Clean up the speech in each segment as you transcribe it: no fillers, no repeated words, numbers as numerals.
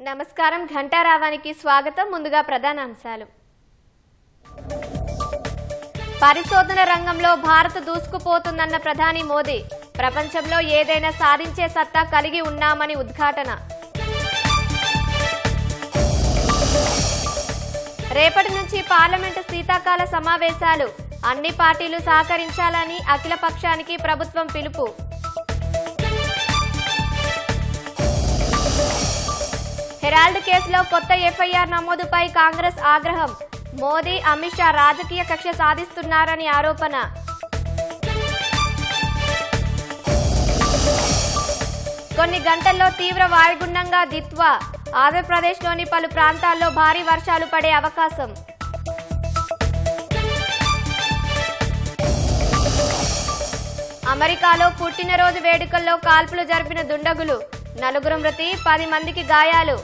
నమస్కారం ఘంటారావానికి స్వాగతం. ముందుగా ప్రధాన అంశాలు. పరిశోధన రంగంలో భారత్ దూసుకుపోతుందన్న ప్రధాని మోదీ. ప్రపంచంలో ఏదైనా సాధించే సత్తా కలిగి ఉన్నామని ఉద్ఘాటన. రేపటి నుంచి పార్లమెంటు శీతాకాల సమావేశాలు. అన్ని పార్టీలు సహకరించాలని అఖిలపక్షానికి ప్రభుత్వం పిలుపు. హెరాల్డ్ కేసులో కొత్త ఎఫ్ఐఆర్ నమోదుపై కాంగ్రెస్ ఆగ్రహం. మోదీ, అమిత్ షా రాజకీయ కక్ష సాధిస్తున్నారని ఆరోపణ. కొన్ని గంటల్లో తీవ్ర వాయుగుండంగా దిత్వా. ఆంధ్రప్రదేశ్లోని పలు ప్రాంతాల్లో భారీ వర్షాలు పడే అవకాశం. అమెరికాలో పుట్టినరోజు వేడుకల్లో కాల్పులు జరిపిన దుండగులు. 4 మృతి, 10 మందికి గాయాలు.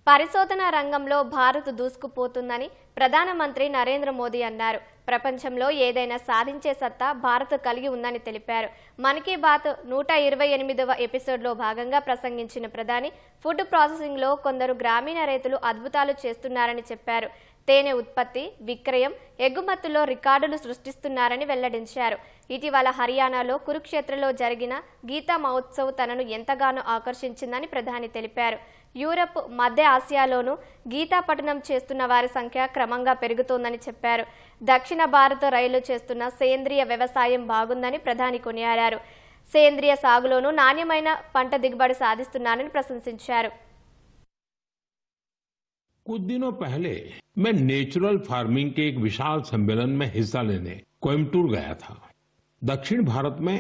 పరిశోధన రంగంలో భారత్ దూసుకుపోతుందని ప్రధానమంత్రి నరేంద్ర మోదీ అన్నారు. ప్రపంచంలో ఏదైనా సాధించే సత్తా భారత్ కలిగి ఉందని తెలిపారు. మన్ కీ బాత్ 128వ ఎపిసోడ్లో భాగంగా ప్రసంగించిన ప్రధాని ఫుడ్ ప్రాసెసింగ్లో కొందరు గ్రామీణ రైతులు అద్భుతాలు చేస్తున్నారని చెప్పారు. తేనె ఉత్పత్తి, విక్రయం, ఎగుమతుల్లో రికార్డులు సృష్టిస్తున్నారని వెల్లడించారు. ఇటీవల హర్యానాలో కురుక్షేత్రలో జరిగిన గీతా మహోత్సవ్ తనను ఎంతగానో ఆకర్షించిందని ప్రధాని తెలిపారు. యూరప్, మధ్య ఆసియాలోనూ గీతా పఠనం చేస్తున్న వారి సంఖ్య క్రమంగా పెరుగుతోందని చెప్పారు. దక్షిణ భారత రైళ్లు చేస్తున్న సేంద్రియ వ్యవసాయం బాగుందని ప్రధాని కొనియాడారు. సేంద్రియ సాగులోనూ నాణ్యమైన పంట దిగుబడి సాధిస్తున్నారని ప్రశంసించారు. कुछ दिनों पहले मैं नेचुरल फार्मिंग के एक विशाल सम्मेलन में हिस्सा लेने कोयम्बटूर गया था। दक्षिण भारत में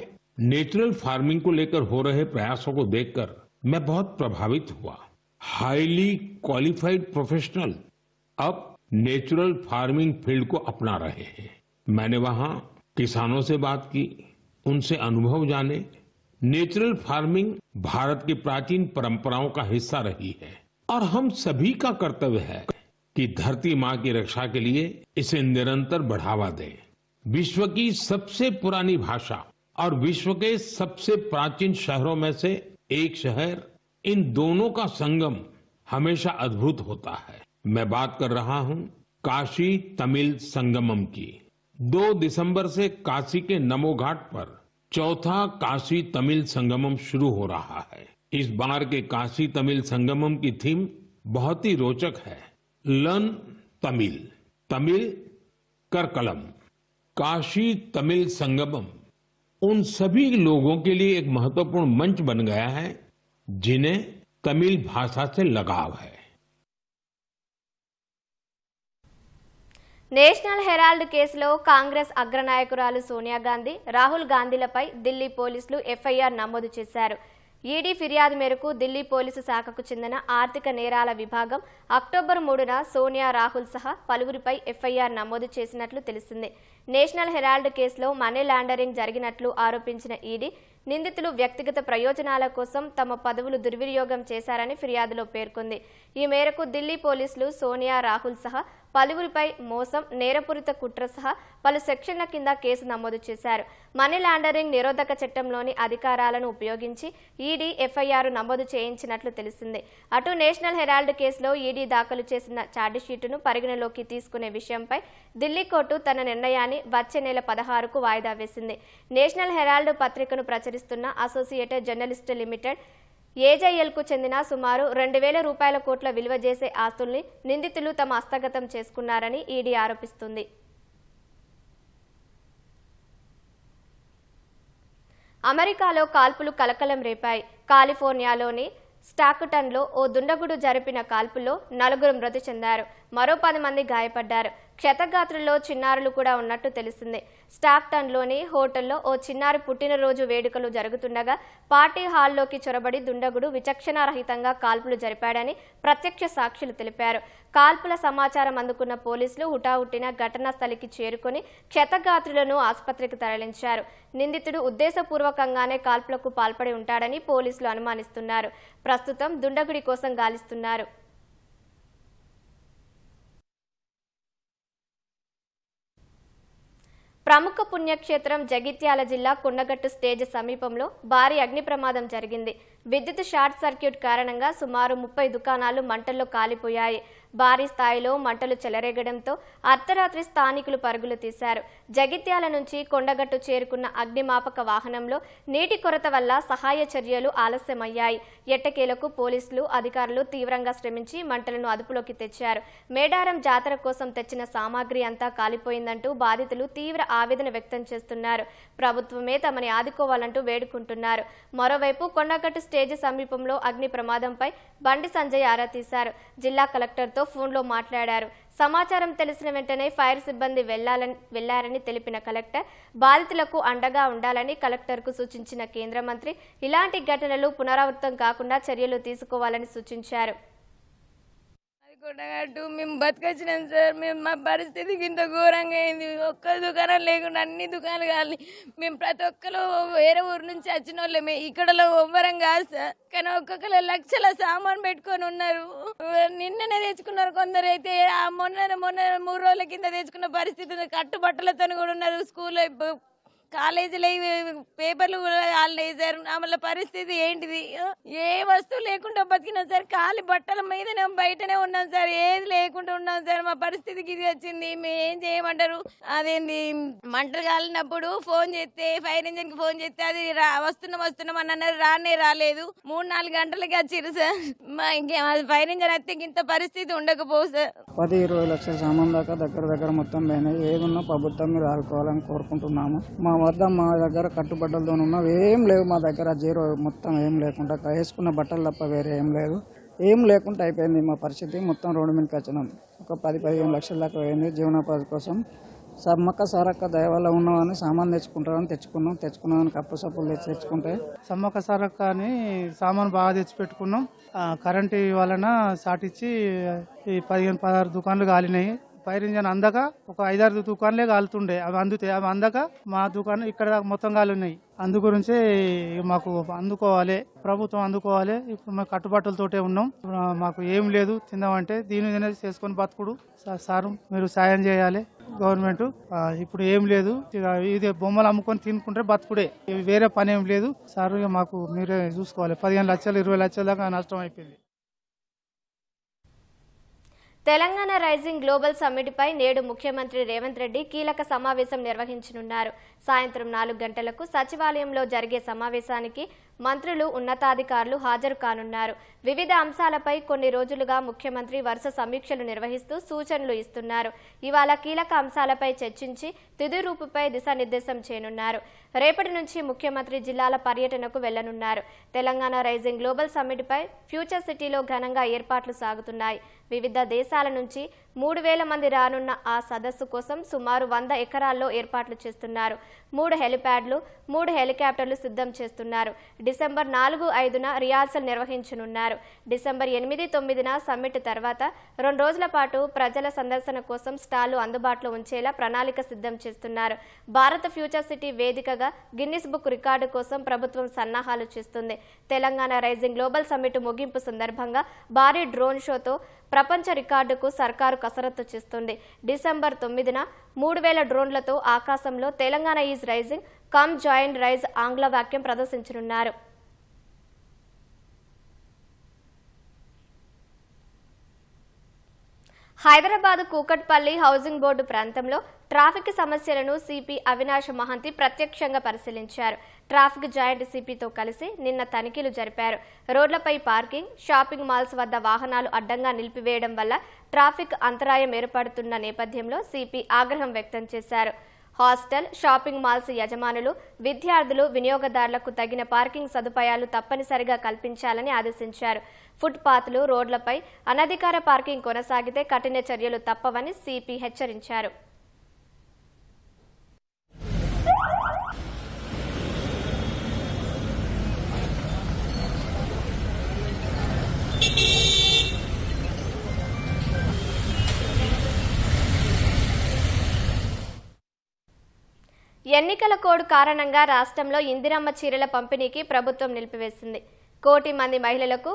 नेचुरल फार्मिंग को लेकर हो रहे प्रयासों को देखकर मैं बहुत प्रभावित हुआ। हाईली क्वालिफाइड प्रोफेशनल अब नेचुरल फार्मिंग फील्ड को अपना रहे हैं। मैंने वहां किसानों से बात की, उनसे अनुभव जाने। नेचुरल फार्मिंग भारत की प्राचीन परंपराओं का हिस्सा रही है और हम सभी का कर्तव्य है कि धरती मां की रक्षा के लिए इसे निरंतर बढ़ावा दें। विश्व की सबसे पुरानी भाषा और विश्व के सबसे प्राचीन शहरों में से एक शहर, इन दोनों का संगम हमेशा अद्भुत होता है। मैं बात कर रहा हूं काशी तमिल संगमम की। 2 दिसंबर से काशी के नमो घाट पर चौथा काशी तमिल संगमम शुरू हो रहा है। इस बार के काशी तमिल संगमम की थीम बहुत ही रोचक है। लर्न तमिल, तमिल कर कलम। काशी तमिल संगमम उन सभी लोगों के लिए एक महत्वपूर्ण मंच बन गया है जिन्हें तमिल भाषा से लगाव है। నేషనల్ హెరాల్డ్ కేసులో కాంగ్రెస్ అగ్రనాయకురాలు సోనియా గాంధీ, రాహుల్ గాంధీలపై ఢిల్లీ పోలీసులు ఎఫ్ఐఆర్ నమోదు చేశారు. ఈడీ ఫిర్యాదు మేరకు ఢిల్లీ పోలీసు శాఖకు చెందిన ఆర్థిక నేరాల విభాగం అక్టోబర్ 3న సోనియా, రాహుల్ సహా పలువురిపై ఎఫ్ఐఆర్ నమోదు చేసినట్లు తెలిసింది. నేషనల్ హెరాల్డ్ కేసులో మనీ లాండరింగ్ జరిగినట్లు ఆరోపించిన ఈడీ నిందితులు వ్యక్తిగత ప్రయోజనాల కోసం తమ పదవులు దుర్వినియోగం చేశారని ఫిర్యాదులో పేర్కొంది. ఈ మేరకు ఢిల్లీ పోలీసులు సోనియా, రాహుల్ సహా పలువురిపై మోసం, నేరపూరిత కుట్ర సహా పలు సెక్షన్ల కింద కేసు నమోదు చేశారు. మనీ లాండరింగ్ నిరోధక చట్టంలోని అధికారాలను ఉపయోగించి ఈడీ ఎఫ్ఐఆర్ నమోదు చేయించినట్లు తెలిసింది. అటు నేషనల్ హెరాల్డ్ కేసులో ఈడీ దాఖలు చేసిన ఛార్జిషీటును పరిగణలోకి తీసుకునే విషయంపై ఢిల్లీ కోర్టు తన నిర్ణయాన్ని వచ్చే నెల 16కు వాయిదా వేసింది. నేషనల్ హెరాల్డ్ పత్రికను ప్రచురిస్తున్న అసోసియేటెడ్ జర్నలిస్ట్ లిమిటెడ్ ఏజైఎల్కు చెందిన సుమారు 2,000 రూపాయల కోట్ల విలువ చేసే ఆస్తుల్ని నిందితులు తమ హస్తగతం చేసుకున్నారని ఈడీ ఆరోపిస్తుంది. అమెరికాలో కాల్పులు కలకలం రేపాయి. కాలిఫోర్నియాలోని స్టాక్టన్లో ఓ దుండగుడు జరిపిన కాల్పుల్లో 4 మృతి చెందారు, మరో 10 మంది గాయపడ్డారు. క్షతగాత్రుల్లో చిన్నారులు కూడా ఉన్నట్టు తెలిసింది. స్టాక్టన్లోని హోటల్లో ఓ చిన్నారి పుట్టినరోజు వేడుకలు జరుగుతుండగా పార్టీ హాల్లోకి చొరబడి దుండగుడు విచక్షణారహితంగా కాల్పులు జరిపాడని ప్రత్యక్ష సాక్షులు తెలిపారు. కాల్పుల సమాచారం అందుకున్న పోలీసులు హుటాహుటిన ఘటనా స్థలికి చేరుకుని క్షతగాత్రులను ఆసుపత్రికి తరలించారు. నిందితుడు ఉద్దేశపూర్వకంగానే కాల్పులకు పాల్పడి ఉంటాడని పోలీసులు అనుమానిస్తున్నారు. ప్రస్తుతం దుండగుడి కోసం గాలిస్తున్నారు. ప్రముఖ పుణ్యక్షేత్రం జగిత్యాల జిల్లా కొండగట్టు స్టేజ్ సమీపంలో భారీ అగ్ని ప్రమాదం జరిగింది. విద్యుత్ షార్ట్ సర్క్యూట్ కారణంగా సుమారు 30 దుకాణాలు మంటల్లో కాలిపోయాయి. భారీ స్థాయిలో మంటలు చెలరేగడంతో అర్ధరాత్రి స్థానికులు పరుగులు తీశారు. జగిత్యాల నుంచి కొండగట్టు చేరుకున్న అగ్నిమాపక వాహనంలో నీటి కొరత వల్ల సహాయ చర్యలు ఆలస్యమయ్యాయి. ఎట్టకేలకు పోలీసులు అధికారులు తీవ్రంగా శ్రమించి మంటలను అదుపులోకి తెచ్చారు. మేడారం జాతర కోసం తెచ్చిన సామాగ్రి అంతా కాలిపోయిందంటూ బాధితులు తీవ్ర ఆవేదన వ్యక్తం చేస్తున్నారు. ప్రభుత్వమే తమని ఆదుకోవాలంటూ వేడుకుంటున్నారు. మరోవైపు కొండగట్టు స్టేజ్ సమీపంలో అగ్ని ప్రమాదంపై బండి సంజయ్ ఆరా తీశారు. జిల్లా కలెక్టర్తో ఫోన్లో మాట్లాడారు. సమాచారం తెలిసిన వెంటనే ఫైర్ సిబ్బంది వెళ్లారని తెలిపిన కలెక్టర్ బాధితులకు అండగా ఉండాలని కలెక్టర్కు సూచించిన కేంద్ర మంత్రి ఇలాంటి ఘటనలు పునరావృతం కాకుండా చర్యలు తీసుకోవాలని సూచించారు. కొండగట్టు మేము బతికొచ్చినాం సార్. మేము మా పరిస్థితికి ఇంత ఘోరంగా అయింది. ఒక్క దుకాణం లేకుండా అన్ని దుకాణాలు కాలి. మేము ప్రతి ఒక్కరు వేరే ఊరు నుంచి వచ్చిన వాళ్ళమే. ఇక్కడలో ఎవ్వరం కాదు సార్. కానీ ఒక్కొక్కరు లక్షల సామాన్ పెట్టుకొని ఉన్నారు. నిన్ననే తెచ్చుకున్నారు. కొందరు అయితే మొన్న 3 రోజుల కింద తెచ్చుకున్న పరిస్థితి కట్టుబట్టలతో కూడా ఉన్నారు. స్కూల్లో కాలేజీలో పేపర్లు కూడా కాలినాయి సార్. మళ్ళీ పరిస్థితి ఏంటిది? ఏ వస్తువు లేకుండా బతికినాం సార్. కాలి బట్టల మీదనే బయటనే ఉన్నాం సార్. ఏది లేకుండా ఉన్నాం సార్. మా పరిస్థితికి ఇది వచ్చింది. మేము ఏం చేయమంటారు? అదేంది మంటలు కాలినప్పుడు ఫోన్ చేస్తే ఫైర్ ఇంజిన్ కి ఫోన్ చేస్తే అది వస్తున్నాం అని అన్నారు. రాలేదు. 3-4 గంటలకి వచ్చిర్రు సార్. ఇంకేం అది ఫైర్ ఇంజిన్ వస్తే ఇంత పరిస్థితి ఉండకపోవు సార్. 10-20 లక్షల సామాన్ దాకా దగ్గర మొత్తం పోయినాయి. ఏదున్నా ప్రభుత్వం మీరు ఆదుకోవాలని కోరుకుంటున్నాము. మా దగ్గర కట్టుబట్టలతో ఉన్నవి ఏం లేవు. మా దగ్గర జీరో మొత్తం ఏం లేకుండా వేసుకున్న బట్టలు తప్ప వేరే ఏం లేదు. ఏం లేకుండా అయిపోయింది మా పరిస్థితి. మొత్తం రోడ్డు మీదకి వచ్చినాం. ఒక 10-15 లక్షల దాకా పోయింది జీవనోపాధి కోసం. సమ్మక్క సారక్క దయ వల్ల ఉన్నామని సామాన్ తెచ్చుకున్నామని కప్పు సప్పులు తెచ్చుకుంటే సమ్మక్క సారక్క అని సామాన్ బాగా తెచ్చిపెట్టుకున్నాం. కరెంటు వలన సాటిచ్చి 15-16 దుకాన్లు కాలినాయి. ఫైర్ ఇంజన్ అందక ఒక 5-6 దుకాణాలే కాలుతుండే. అవి అందక మా దుకాణం ఇక్కడ మొత్తం కాలున్నాయి. అందు గురించి మాకు అందుకోవాలి, ప్రభుత్వం అందుకోవాలి. ఇప్పుడు మేము కట్టుబాట్లతోటే ఉన్నాం. మాకు ఏం లేదు తిందామంటే దీని చేసుకొని బతుకుడు. సార్ మీరు సాయం చేయాలి గవర్నమెంట్. ఇప్పుడు ఏం లేదు, ఇది బొమ్మలు అమ్ముకొని తినుకుంటే బతుకుడే, వేరే పని ఏం లేదు సార్. మాకు మీరే చూసుకోవాలి. 15 లక్షలు 20 లక్షల దాకా నష్టం అయిపోయింది. తెలంగాణ రైజింగ్ గ్లోబల్ సమ్మిట్ పై నేడు ముఖ్యమంత్రి రేవంత్ రెడ్డి కీలక సమావేశం నిర్వహించనున్నారు. సాయంత్రం 4 గంటలకు సచివాలయంలో జరిగే సమావేశానికి మంత్రులు, ఉన్నతాధికారులు హాజరు కానున్నారు. వివిధ అంశాలపై కొన్ని రోజులుగా ముఖ్యమంత్రి వరుస సమీక్షలు నిర్వహిస్తూ సూచనలు ఇస్తున్నారు. ఇవాళ కీలక అంశాలపై చర్చించి తుది రూపుపై దిశానిర్దేశం చేయనున్నారు. రేపటి నుంచి ముఖ్యమంత్రి జిల్లాల పర్యటనకు వెళ్లనున్నారు. తెలంగాణ రైజింగ్ గ్లోబల్ సమ్మిట్ పై ఫ్యూచర్ సిటీలో ఘనంగా ఏర్పాట్లు సాగుతున్నాయి. వివిధ దేశాల నుంచి 3000 మంది రానున్న ఆ సదస్సు కోసం సుమారు 100 ఎకరాల్లో ఏర్పాట్లు చేస్తున్నారు. 3 హెలిప్యాడ్లు, 3 హెలికాప్టర్లు సిద్ధం చేస్తున్నారు. డిసెంబర్ 4-5న రిహార్సల్ నిర్వహించనున్నారు. డిసెంబర్ 8-9న సమ్మిట్ తర్వాత 2 రోజుల పాటు ప్రజల సందర్శన కోసం స్టాళ్లు అందుబాటులో ఉంచేలా ప్రణాళిక సిద్ధం చేస్తున్నారు. భారత ఫ్యూచర్ సిటీ వేదికగా గిన్నిస్ బుక్ రికార్డు కోసం ప్రభుత్వం సన్నాహాలు చేస్తుంది. తెలంగాణ రైజింగ్ గ్లోబల్ సమ్మిట్ ముగింపు సందర్భంగా భారీ డ్రోన్ షోతో ప్రపంచ రికార్డుకు సర్కారు కసరత్తు చేస్తుంది. డిసెంబర్ 9న 3000 డ్రోన్లతో ఆకాశంలో Telangana is rising, come join rise ఆంగ్ల వాక్యం ప్రదర్శించనున్నారు. హైదరాబాద్ కూకట్పల్లి హౌసింగ్ బోర్డు ప్రాంతంలో ట్రాఫిక్ సమస్యలను సిపి అవినాష్ మహంతి ప్రత్యక్షంగా పరిశీలించారు. ట్రాఫిక్ జాయింట్ సిపితో కలిసి నిన్న తనిఖీలు జరిపారు. రోడ్లపై పార్కింగ్, షాపింగ్ మాల్స్ వద్ద వాహనాలు అడ్డంగా నిలిపివేయడం వల్ల ట్రాఫిక్ అంతరాయం ఏర్పడుతున్న నేపథ్యంలో సిపి ఆగ్రహం వ్యక్తం చేశారు. హాస్టల్, షాపింగ్ మాల్స్ యజమానులు, విద్యార్థులు, వినియోగదారులకు తగిన పార్కింగ్ సదుపాయాలు తప్పనిసరిగా కల్పించాలని ఆదేశించారు. ఫుట్పాత్లు, రోడ్లపై అనధికార పార్కింగ్ కొనసాగితే కఠిన చర్యలు తప్పవని సిపి హెచ్చరించారు. ఎన్నికల కోడ్ కారణంగా రాష్ట్రంలో ఇందిరమ్మ చీరల పంపిణీకి ప్రభుత్వం నిలిపివేసింది. 1 కోటి మంది మహిళలకు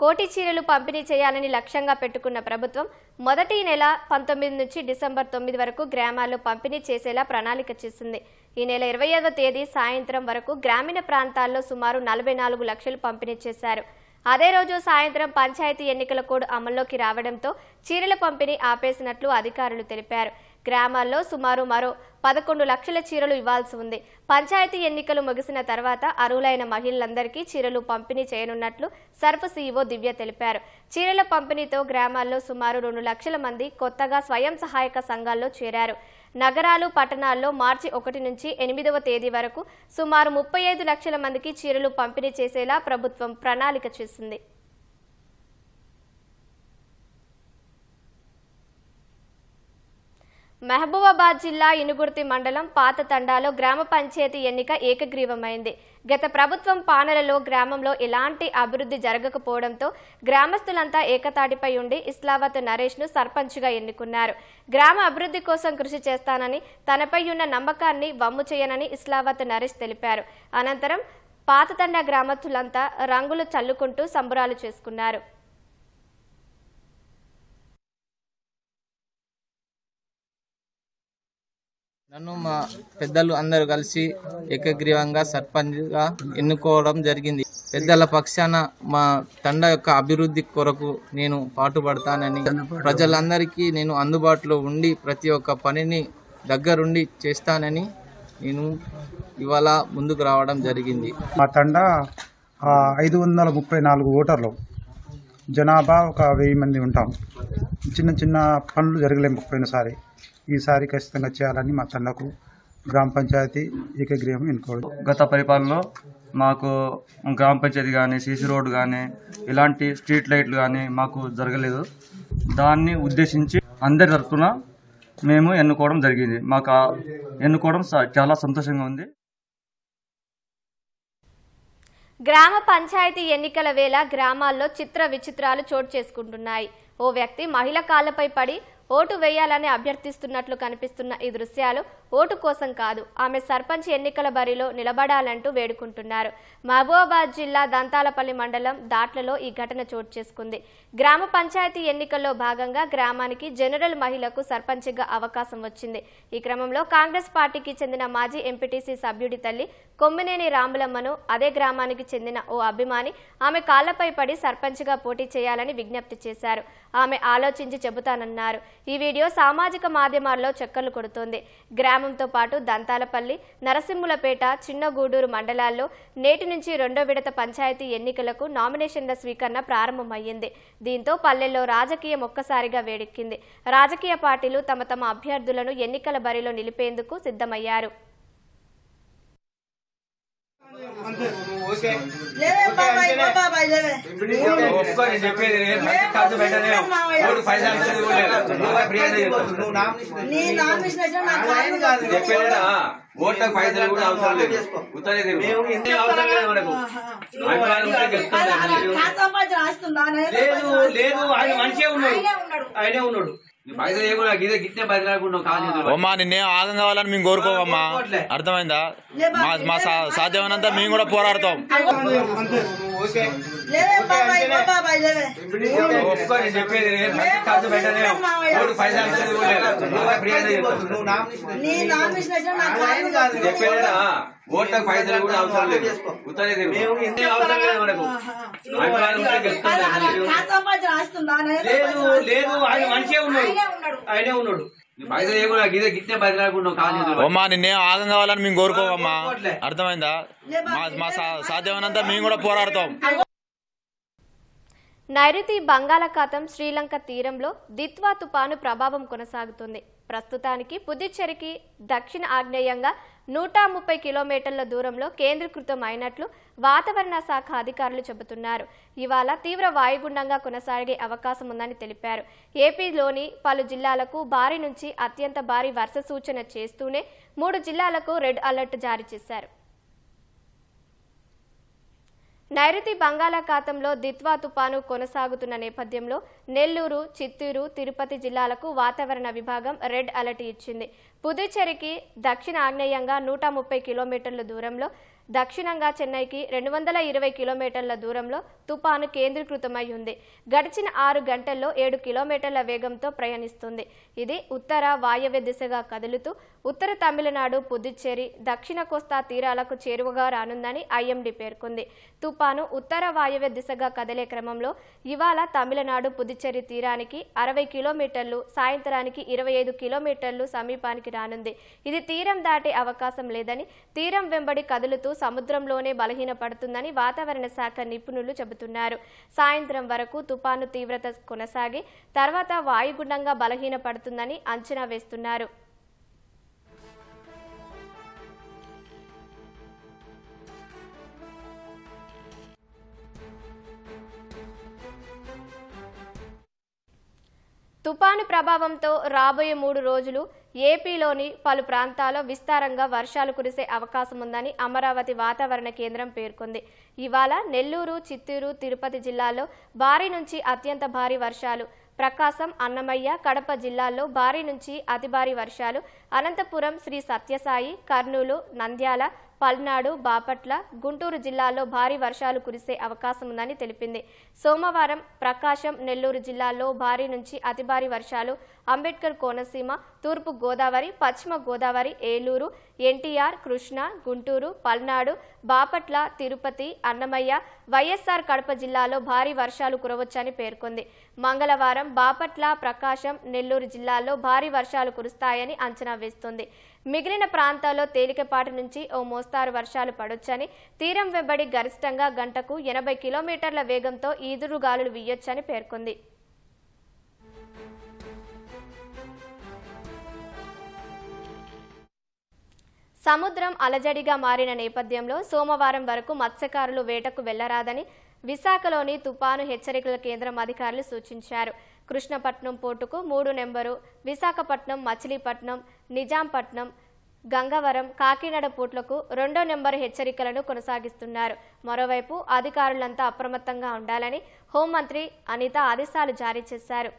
కోటి చీరలు పంపిణీ చేయాలని లక్ష్యంగా పెట్టుకున్న ప్రభుత్వం మొదటి నెల 19 నుంచి డిసెంబర్ 9 వరకు గ్రామాల్లో పంపిణీ చేసేలా ప్రణాళిక చేసింది. ఈ నెల 25వ తేదీ సాయంత్రం వరకు గ్రామీణ ప్రాంతాల్లో సుమారు 44 లక్షలు పంపిణీ చేశారు. అదే రోజు సాయంత్రం పంచాయతీ ఎన్నికల కోడ్ అమల్లోకి రావడంతో చీరల పంపిణీ ఆపేసినట్లు అధికారులు తెలిపారు. గ్రామాల్లో సుమారు మరో 11 లక్షల చీరలు ఇవ్వాల్సి ఉంది. పంచాయతీ ఎన్నికలు ముగిసిన తర్వాత అర్హులైన మహిళలందరికీ చీరలు పంపిణీ చేయనున్నట్లు సర్ఫ్ సీఈఓ దివ్య తెలిపారు. చీరల పంపిణీతో గ్రామాల్లో సుమారు 2 లక్షల మంది కొత్తగా స్వయం సహాయక సంఘాల్లో చేరారు. నగరాలు, పట్టణాల్లో మార్చి 1 నుంచి 8వ తేదీ వరకు సుమారు 35 లక్షల మందికి చీరలు పంపిణీ చేసేలా ప్రభుత్వం ప్రణాళిక చేసింది. మహబూబాబాద్ జిల్లా ఇనుగుర్తి మండలం పాత తండాలో గ్రామ పంచాయతీ ఎన్నిక ఏకగ్రీవమైంది. గత ప్రభుత్వం పాలనలో గ్రామంలో ఎలాంటి అభివృద్ధి జరగకపోవడంతో గ్రామస్తులంతా ఏకతాటిపై ఉండి ఇస్లావత్ నరేష్ను సర్పంచ్గా ఎన్నుకున్నారు. గ్రామ అభివృద్ధి కోసం కృషి చేస్తానని, తనపై ఉన్న నమ్మకాన్ని వమ్ము చేయనని ఇస్లావత్ నరేష్ తెలిపారు. అనంతరం పాత తండా గ్రామస్తులంతా రంగులు చల్లుకుంటూ సంబరాలు చేసుకున్నారు. నన్ను మా పెద్దలు అందరూ కలిసి ఏకగ్రీవంగా సర్పంచ్గా ఎన్నుకోవడం జరిగింది. పెద్దల పక్షాన మా తండా యొక్క అభివృద్ధి కొరకు నేను పాటుపడతానని, ప్రజలందరికీ నేను అందుబాటులో ఉండి ప్రతి ఒక్క పనిని దగ్గరుండి చేస్తానని నేను ఇవాళ ముందుకు రావడం జరిగింది. మా తండా 534 ఓటర్లు, జనాభా ఒక 1000 మంది ఉంటాం. చిన్న చిన్న పనులు జరగలేము పోయినసారి. ఈసారి ఖచ్చితంగా చేయాలని మా తండకు గ్రామ పంచాయతీ ఏకగ్రీవం ఎన్నుకోవడం. గత పరిపాలనలో మాకు గ్రామ పంచాయతీ కానీ, సీసీ రోడ్డు కానీ, ఇలాంటి స్ట్రీట్ లైట్లు కానీ మాకు జరగలేదు. దాన్ని ఉద్దేశించి అందరి తరఫున మేము ఎన్నుకోవడం జరిగింది. మాకు ఎన్నుకోవడం చాలా సంతోషంగా ఉంది. గ్రామ పంచాయతీ ఎన్నికల వేళ గ్రామాల్లో చిత్ర విచిత్రాలు చోటు చేసుకుంటున్నాయి. ఓ వ్యక్తి మహిళ కాళ్లపై పడి ఓటు వేయాలని అభ్యర్థిస్తున్నట్లు కనిపిస్తున్న ఈ దృశ్యాలు ఓటు కోసం కాదు, ఆమె సర్పంచ్ ఎన్నికల బరిలో నిలబడాలంటూ వేడుకుంటున్నారు. మహబూబాబాద్ జిల్లా దంతాలపల్లి మండలం దాట్లలో ఈ ఘటన చోటు చేసుకుంది. గ్రామ పంచాయతీ ఎన్నికల్లో భాగంగా గ్రామానికి జనరల్ మహిళకు సర్పంచ్గా అవకాశం వచ్చింది. ఈ క్రమంలో కాంగ్రెస్ పార్టీకి చెందిన మాజీ ఎంపీటీసీ సభ్యుడి తల్లి కొమ్మినేని రాములమ్మను అదే గ్రామానికి చెందిన ఓ అభిమాని ఆమె కాళ్లపై పడి సర్పంచ్గా పోటీ చేయాలని విజ్ఞప్తి చేశారు. ఆమె ఆలోచించి చెబుతానన్నారు. ఈ వీడియో సామాజిక మాధ్యమాల్లో చక్కర్లు కొడుతోంది. గ్రామంతో పాటు దంతాలపల్లి, నరసింహులపేట, చిన్నగూడూరు మండలాల్లో నేటి నుంచి 2వ విడత పంచాయతీ ఎన్నికలకు నామినేషన్ల స్వీకరణ ప్రారంభమయ్యింది. దీంతో పల్లెల్లో రాజకీయం ఒక్కసారిగా వేడెక్కింది. రాజకీయ పార్టీలు తమ తమ అభ్యర్థులను ఎన్నికల బరిలో నిలిపేందుకు సిద్ధమయ్యారు. ఓట్లకు పైసలు కూడా అవసరం లేదు. లేదు ఆయన మంచిగా ఉన్నాడు, ఆయనే ఉన్నాడు. అమ్మా నిన్నేం ఆగం కావాలని మేము కోరుకోవమ్మా, అర్థమైందా? మా సాధ్యమైనంత మేము కూడా పోరాడతాం. ఓట్లకు పైసలు కూడా అవసరం లేదు. లేదు ఆయన మంచిగా ఉన్నాడు, ఆయనే ఉన్నాడు. అమ్మా నిన్నేం ఆగం కావాలని మేము కోరుకోవమ్మా, అర్థమైందా? మా సాధ్యమైనంత మేము కూడా పోరాడతాం. నైరుతి బంగాళాఖాతం శ్రీలంక తీరంలో దిత్వా తుపాను ప్రభావం కొనసాగుతుంది. ప్రస్తుతానికి పుదుచ్చేరికి దక్షిణ ఆగ్నేయంగా 130 కిలోమీటర్ల దూరంలో కేంద్రీకృతం అయినట్లు వాతావరణ శాఖ అధికారులు చెబుతున్నారు. ఇవాళ తీవ్ర వాయుగుండంగా కొనసాగే అవకాశం ఉందని తెలిపారు. ఏపీలోని పలు జిల్లాలకు భారీ నుంచి అత్యంత భారీ వర్ష సూచన చేస్తూనే 3 జిల్లాలకు రెడ్ అలర్ట్ జారీ చేశారు. నైరుతి బంగాళాఖాతంలో దిత్వా తుపాను కొనసాగుతున్న నేపథ్యంలో నెల్లూరు, చిత్తూరు, తిరుపతి జిల్లాలకు వాతావరణ విభాగం రెడ్ అలర్ట్ ఇచ్చింది. పుదుచ్చేరికి దక్షిణ ఆగ్నేయంగా 130 కిలోమీటర్ల దూరంలో, దక్షిణంగా చెన్నైకి 220 కిలోమీటర్ల దూరంలో తుపాను కేంద్రీకృతమై ఉంది. గడిచిన 6 గంటల్లో 7 కిలోమీటర్ల వేగంతో ప్రయాణిస్తుంది. ఇది ఉత్తర వాయవ్య దిశగా కదులుతూ ఉత్తర తమిళనాడు, పుదుచ్చేరి, దక్షిణ కోస్తా తీరాలకు చేరువగా రానుందని ఐఎండీ పేర్కొంది. తుపాను ఉత్తర వాయవ్య దిశగా కదిలే క్రమంలో ఇవాళ తమిళనాడు, పుదుచ్చేరి తీరానికి 60 కిలోమీటర్లు, సాయంత్రానికి 25 కిలోమీటర్లు సమీపానికి రానుంది. ఇది తీరం దాటే అవకాశం లేదని, తీరం వెంబడి కదులుతూ సముద్రంలోనే బలహీనపడుతుందని వాతావరణ శాఖ నిపుణులు చెబుతున్నారు. సాయంత్రం వరకు తుపాను తీవ్రత కొనసాగి తర్వాత వాయుగుండంగా బలహీనపడుతుందని అంచనా వేస్తున్నారు. తుపాను ప్రభావంతో రాబోయే 3 రోజులు ఏపీలోని పలు ప్రాంతాల్లో విస్తారంగా వర్షాలు కురిసే అవకాశం ఉందని అమరావతి వాతావరణ కేంద్రం పేర్కొంది. ఇవాళ నెల్లూరు, చిత్తూరు, తిరుపతి జిల్లాల్లో భారీ నుంచి అత్యంత భారీ వర్షాలు, ప్రకాశం, అన్నమయ్య, కడప జిల్లాల్లో భారీ నుంచి అతి భారీ వర్షాలు, అనంతపురం, శ్రీ సత్యసాయి, కర్నూలు, నంద్యాల, పల్నాడు, బాపట్ల, గుంటూరు జిల్లాల్లో భారీ వర్షాలు కురిసే అవకాశం ఉందని తెలిపింది. సోమవారం ప్రకాశం, నెల్లూరు జిల్లాల్లో భారీ నుంచి అతి భారీ వర్షాలు, అంబేద్కర్ కోనసీమ, తూర్పు గోదావరి, పశ్చిమ గోదావరి, ఏలూరు, ఎన్టీఆర్, కృష్ణా, గుంటూరు, పల్నాడు, బాపట్ల, తిరుపతి, అన్నమయ్య, వైఎస్ఆర్ కడప జిల్లాలో భారీ వర్షాలు కురవచ్చని పేర్కొంది. మంగళవారం బాపట్ల, ప్రకాశం, నెల్లూరు జిల్లాల్లో భారీ వర్షాలు కురుస్తాయని అంచనా వేస్తోంది. మిగిలిన ప్రాంతాల్లో తేలికపాటి నుంచి ఓ మోస్తారు వర్షాలు పడొచ్చని, తీరం వెంబడి గరిష్టంగా గంటకు 80 కిలోమీటర్ల వేగంతో ఈదురుగాలులు వీయొచ్చని పేర్కొంది. సముద్రం అలజడిగా మారిన నేపథ్యంలో సోమవారం వరకు మత్స్యకారులు వేటకు వెళ్లరాదని విశాఖలోని తుపాను హెచ్చరికల కేంద్రం అధికారులు సూచించారు. కృష్ణపట్నం పోర్టుకు 3 నెంబరు, విశాఖపట్నం, మచిలీపట్నం, నిజాంపట్నం, గంగవరం, కాకినాడ పోర్టులకు 2వ నెంబరు హెచ్చరికలను కొనసాగిస్తున్నారు. మరోవైపు అధికారులంతా అప్రమత్తంగా ఉండాలని హోంమంత్రి అనిత ఆదేశాలు జారీ చేశారు.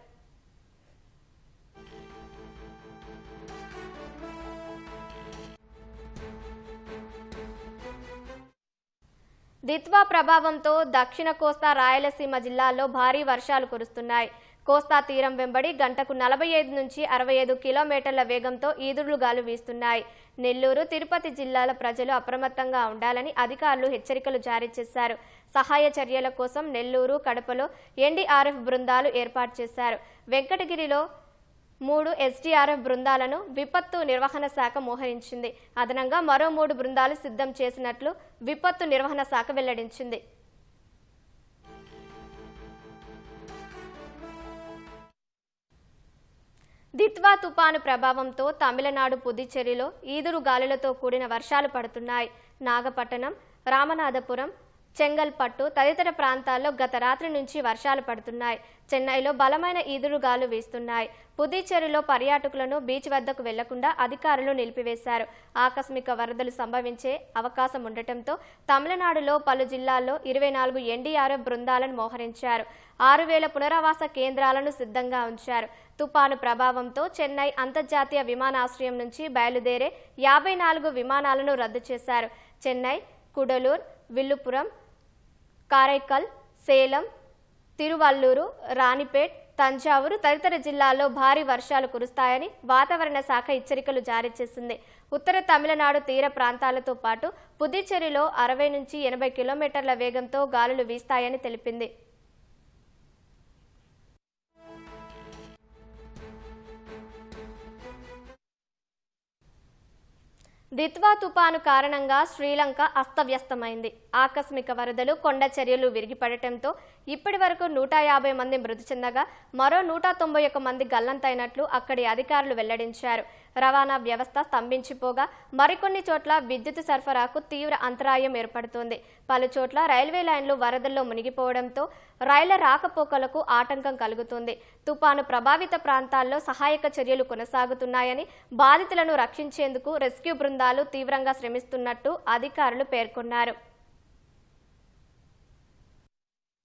దిత్వా ప్రభావంతో దక్షిణ కోస్తా, రాయలసీమ జిల్లాల్లో భారీ వర్షాలు కురుస్తున్నాయి. కోస్తా తీరం వెంబడి గంటకు 45 నుంచి 65 కిలోమీటర్ల వేగంతో ఈదురుగాలు వీస్తున్నాయి. నెల్లూరు, తిరుపతి జిల్లాల ప్రజలు అప్రమత్తంగా ఉండాలని అధికారులు హెచ్చరికలు జారీ చేశారు. సహాయ చర్యల కోసం నెల్లూరు, కడపలో ఎన్డీఆర్ఎఫ్ బృందాలు ఏర్పాటు చేశారు. వెంకటగిరిలో 3 ఎస్డీఆర్ఎఫ్ బృందాలను విపత్తు నిర్వహణ శాఖ మోహరించింది. అదనంగా మరో 3 బృందాలు సిద్ధం చేసినట్లు విపత్తు నిర్వహణ శాఖ వెల్లడించింది. దిత్వా తుపాను ప్రభావంతో తమిళనాడు, పుదుచ్చేరిలో ఈదురుగాలులతో కూడిన వర్షాలు పడుతున్నాయి. నాగపట్టణం, రామనాథపురం, చెంగల్పట్టు తదితర ప్రాంతాల్లో గత రాత్రి నుంచి వర్షాలు పడుతున్నాయి. చెన్నైలో బలమైన ఈదురుగాలు వీస్తున్నాయి. పుదుచ్చేరిలో పర్యాటకులను బీచ్ వద్దకు వెళ్లకుండా అధికారులు నిలిపివేశారు. ఆకస్మిక వరదలు సంభవించే అవకాశం ఉండటంతో తమిళనాడులో పలు జిల్లాల్లో 24 ఎన్డీఆర్ఎఫ్ బృందాలను మోహరించారు. 6000 పునరావాస కేంద్రాలను సిద్ధంగా ఉంచారు. తుపాను ప్రభావంతో చెన్నై అంతర్జాతీయ విమానాశ్రయం నుంచి బయలుదేరే 54 విమానాలను రద్దు చేశారు. చెన్నై, కుడలూర్, విల్లుపురం, కారైకల్, సేలం, తిరువల్లూరు, రాణిపేట్, తంజావూరు తదితర జిల్లాల్లో భారీ వర్షాలు కురుస్తాయని వాతావరణ శాఖ హెచ్చరికలు జారీ చేసింది. ఉత్తర తమిళనాడు తీర ప్రాంతాలతో పాటు పుదుచ్చేరిలో 60 నుంచి 80 కిలోమీటర్ల వేగంతో గాలులు వీస్తాయని తెలిపింది. దిత్వా తుపాను కారణంగా శ్రీలంక అస్తవ్యస్తమైంది. ఆకస్మిక వరదలు, కొండ చర్యలు విరిగిపడటంతో ఇప్పటి వరకు 150 మంది మృతి చెందగా మరో 191 మంది గల్లంతైనట్లు అక్కడి అధికారులు వెల్లడించారు. రవాణా వ్యవస్థ స్తంభించిపోగా మరికొన్ని చోట్ల విద్యుత్ సరఫరాకు తీవ్ర అంతరాయం ఏర్పడుతోంది. పలు చోట్ల రైల్వే లైన్లు వరదల్లో మునిగిపోవడంతో రైళ్ల రాకపోకలకు ఆటంకం కలుగుతుంది. తుపాను ప్రభావిత ప్రాంతాల్లో సహాయక చర్యలు కొనసాగుతున్నాయని, బాధితులను రక్షించేందుకు రెస్క్యూ బృందాలు తీవ్రంగా శ్రమిస్తున్నట్టు అధికారులు పేర్కొన్నారు.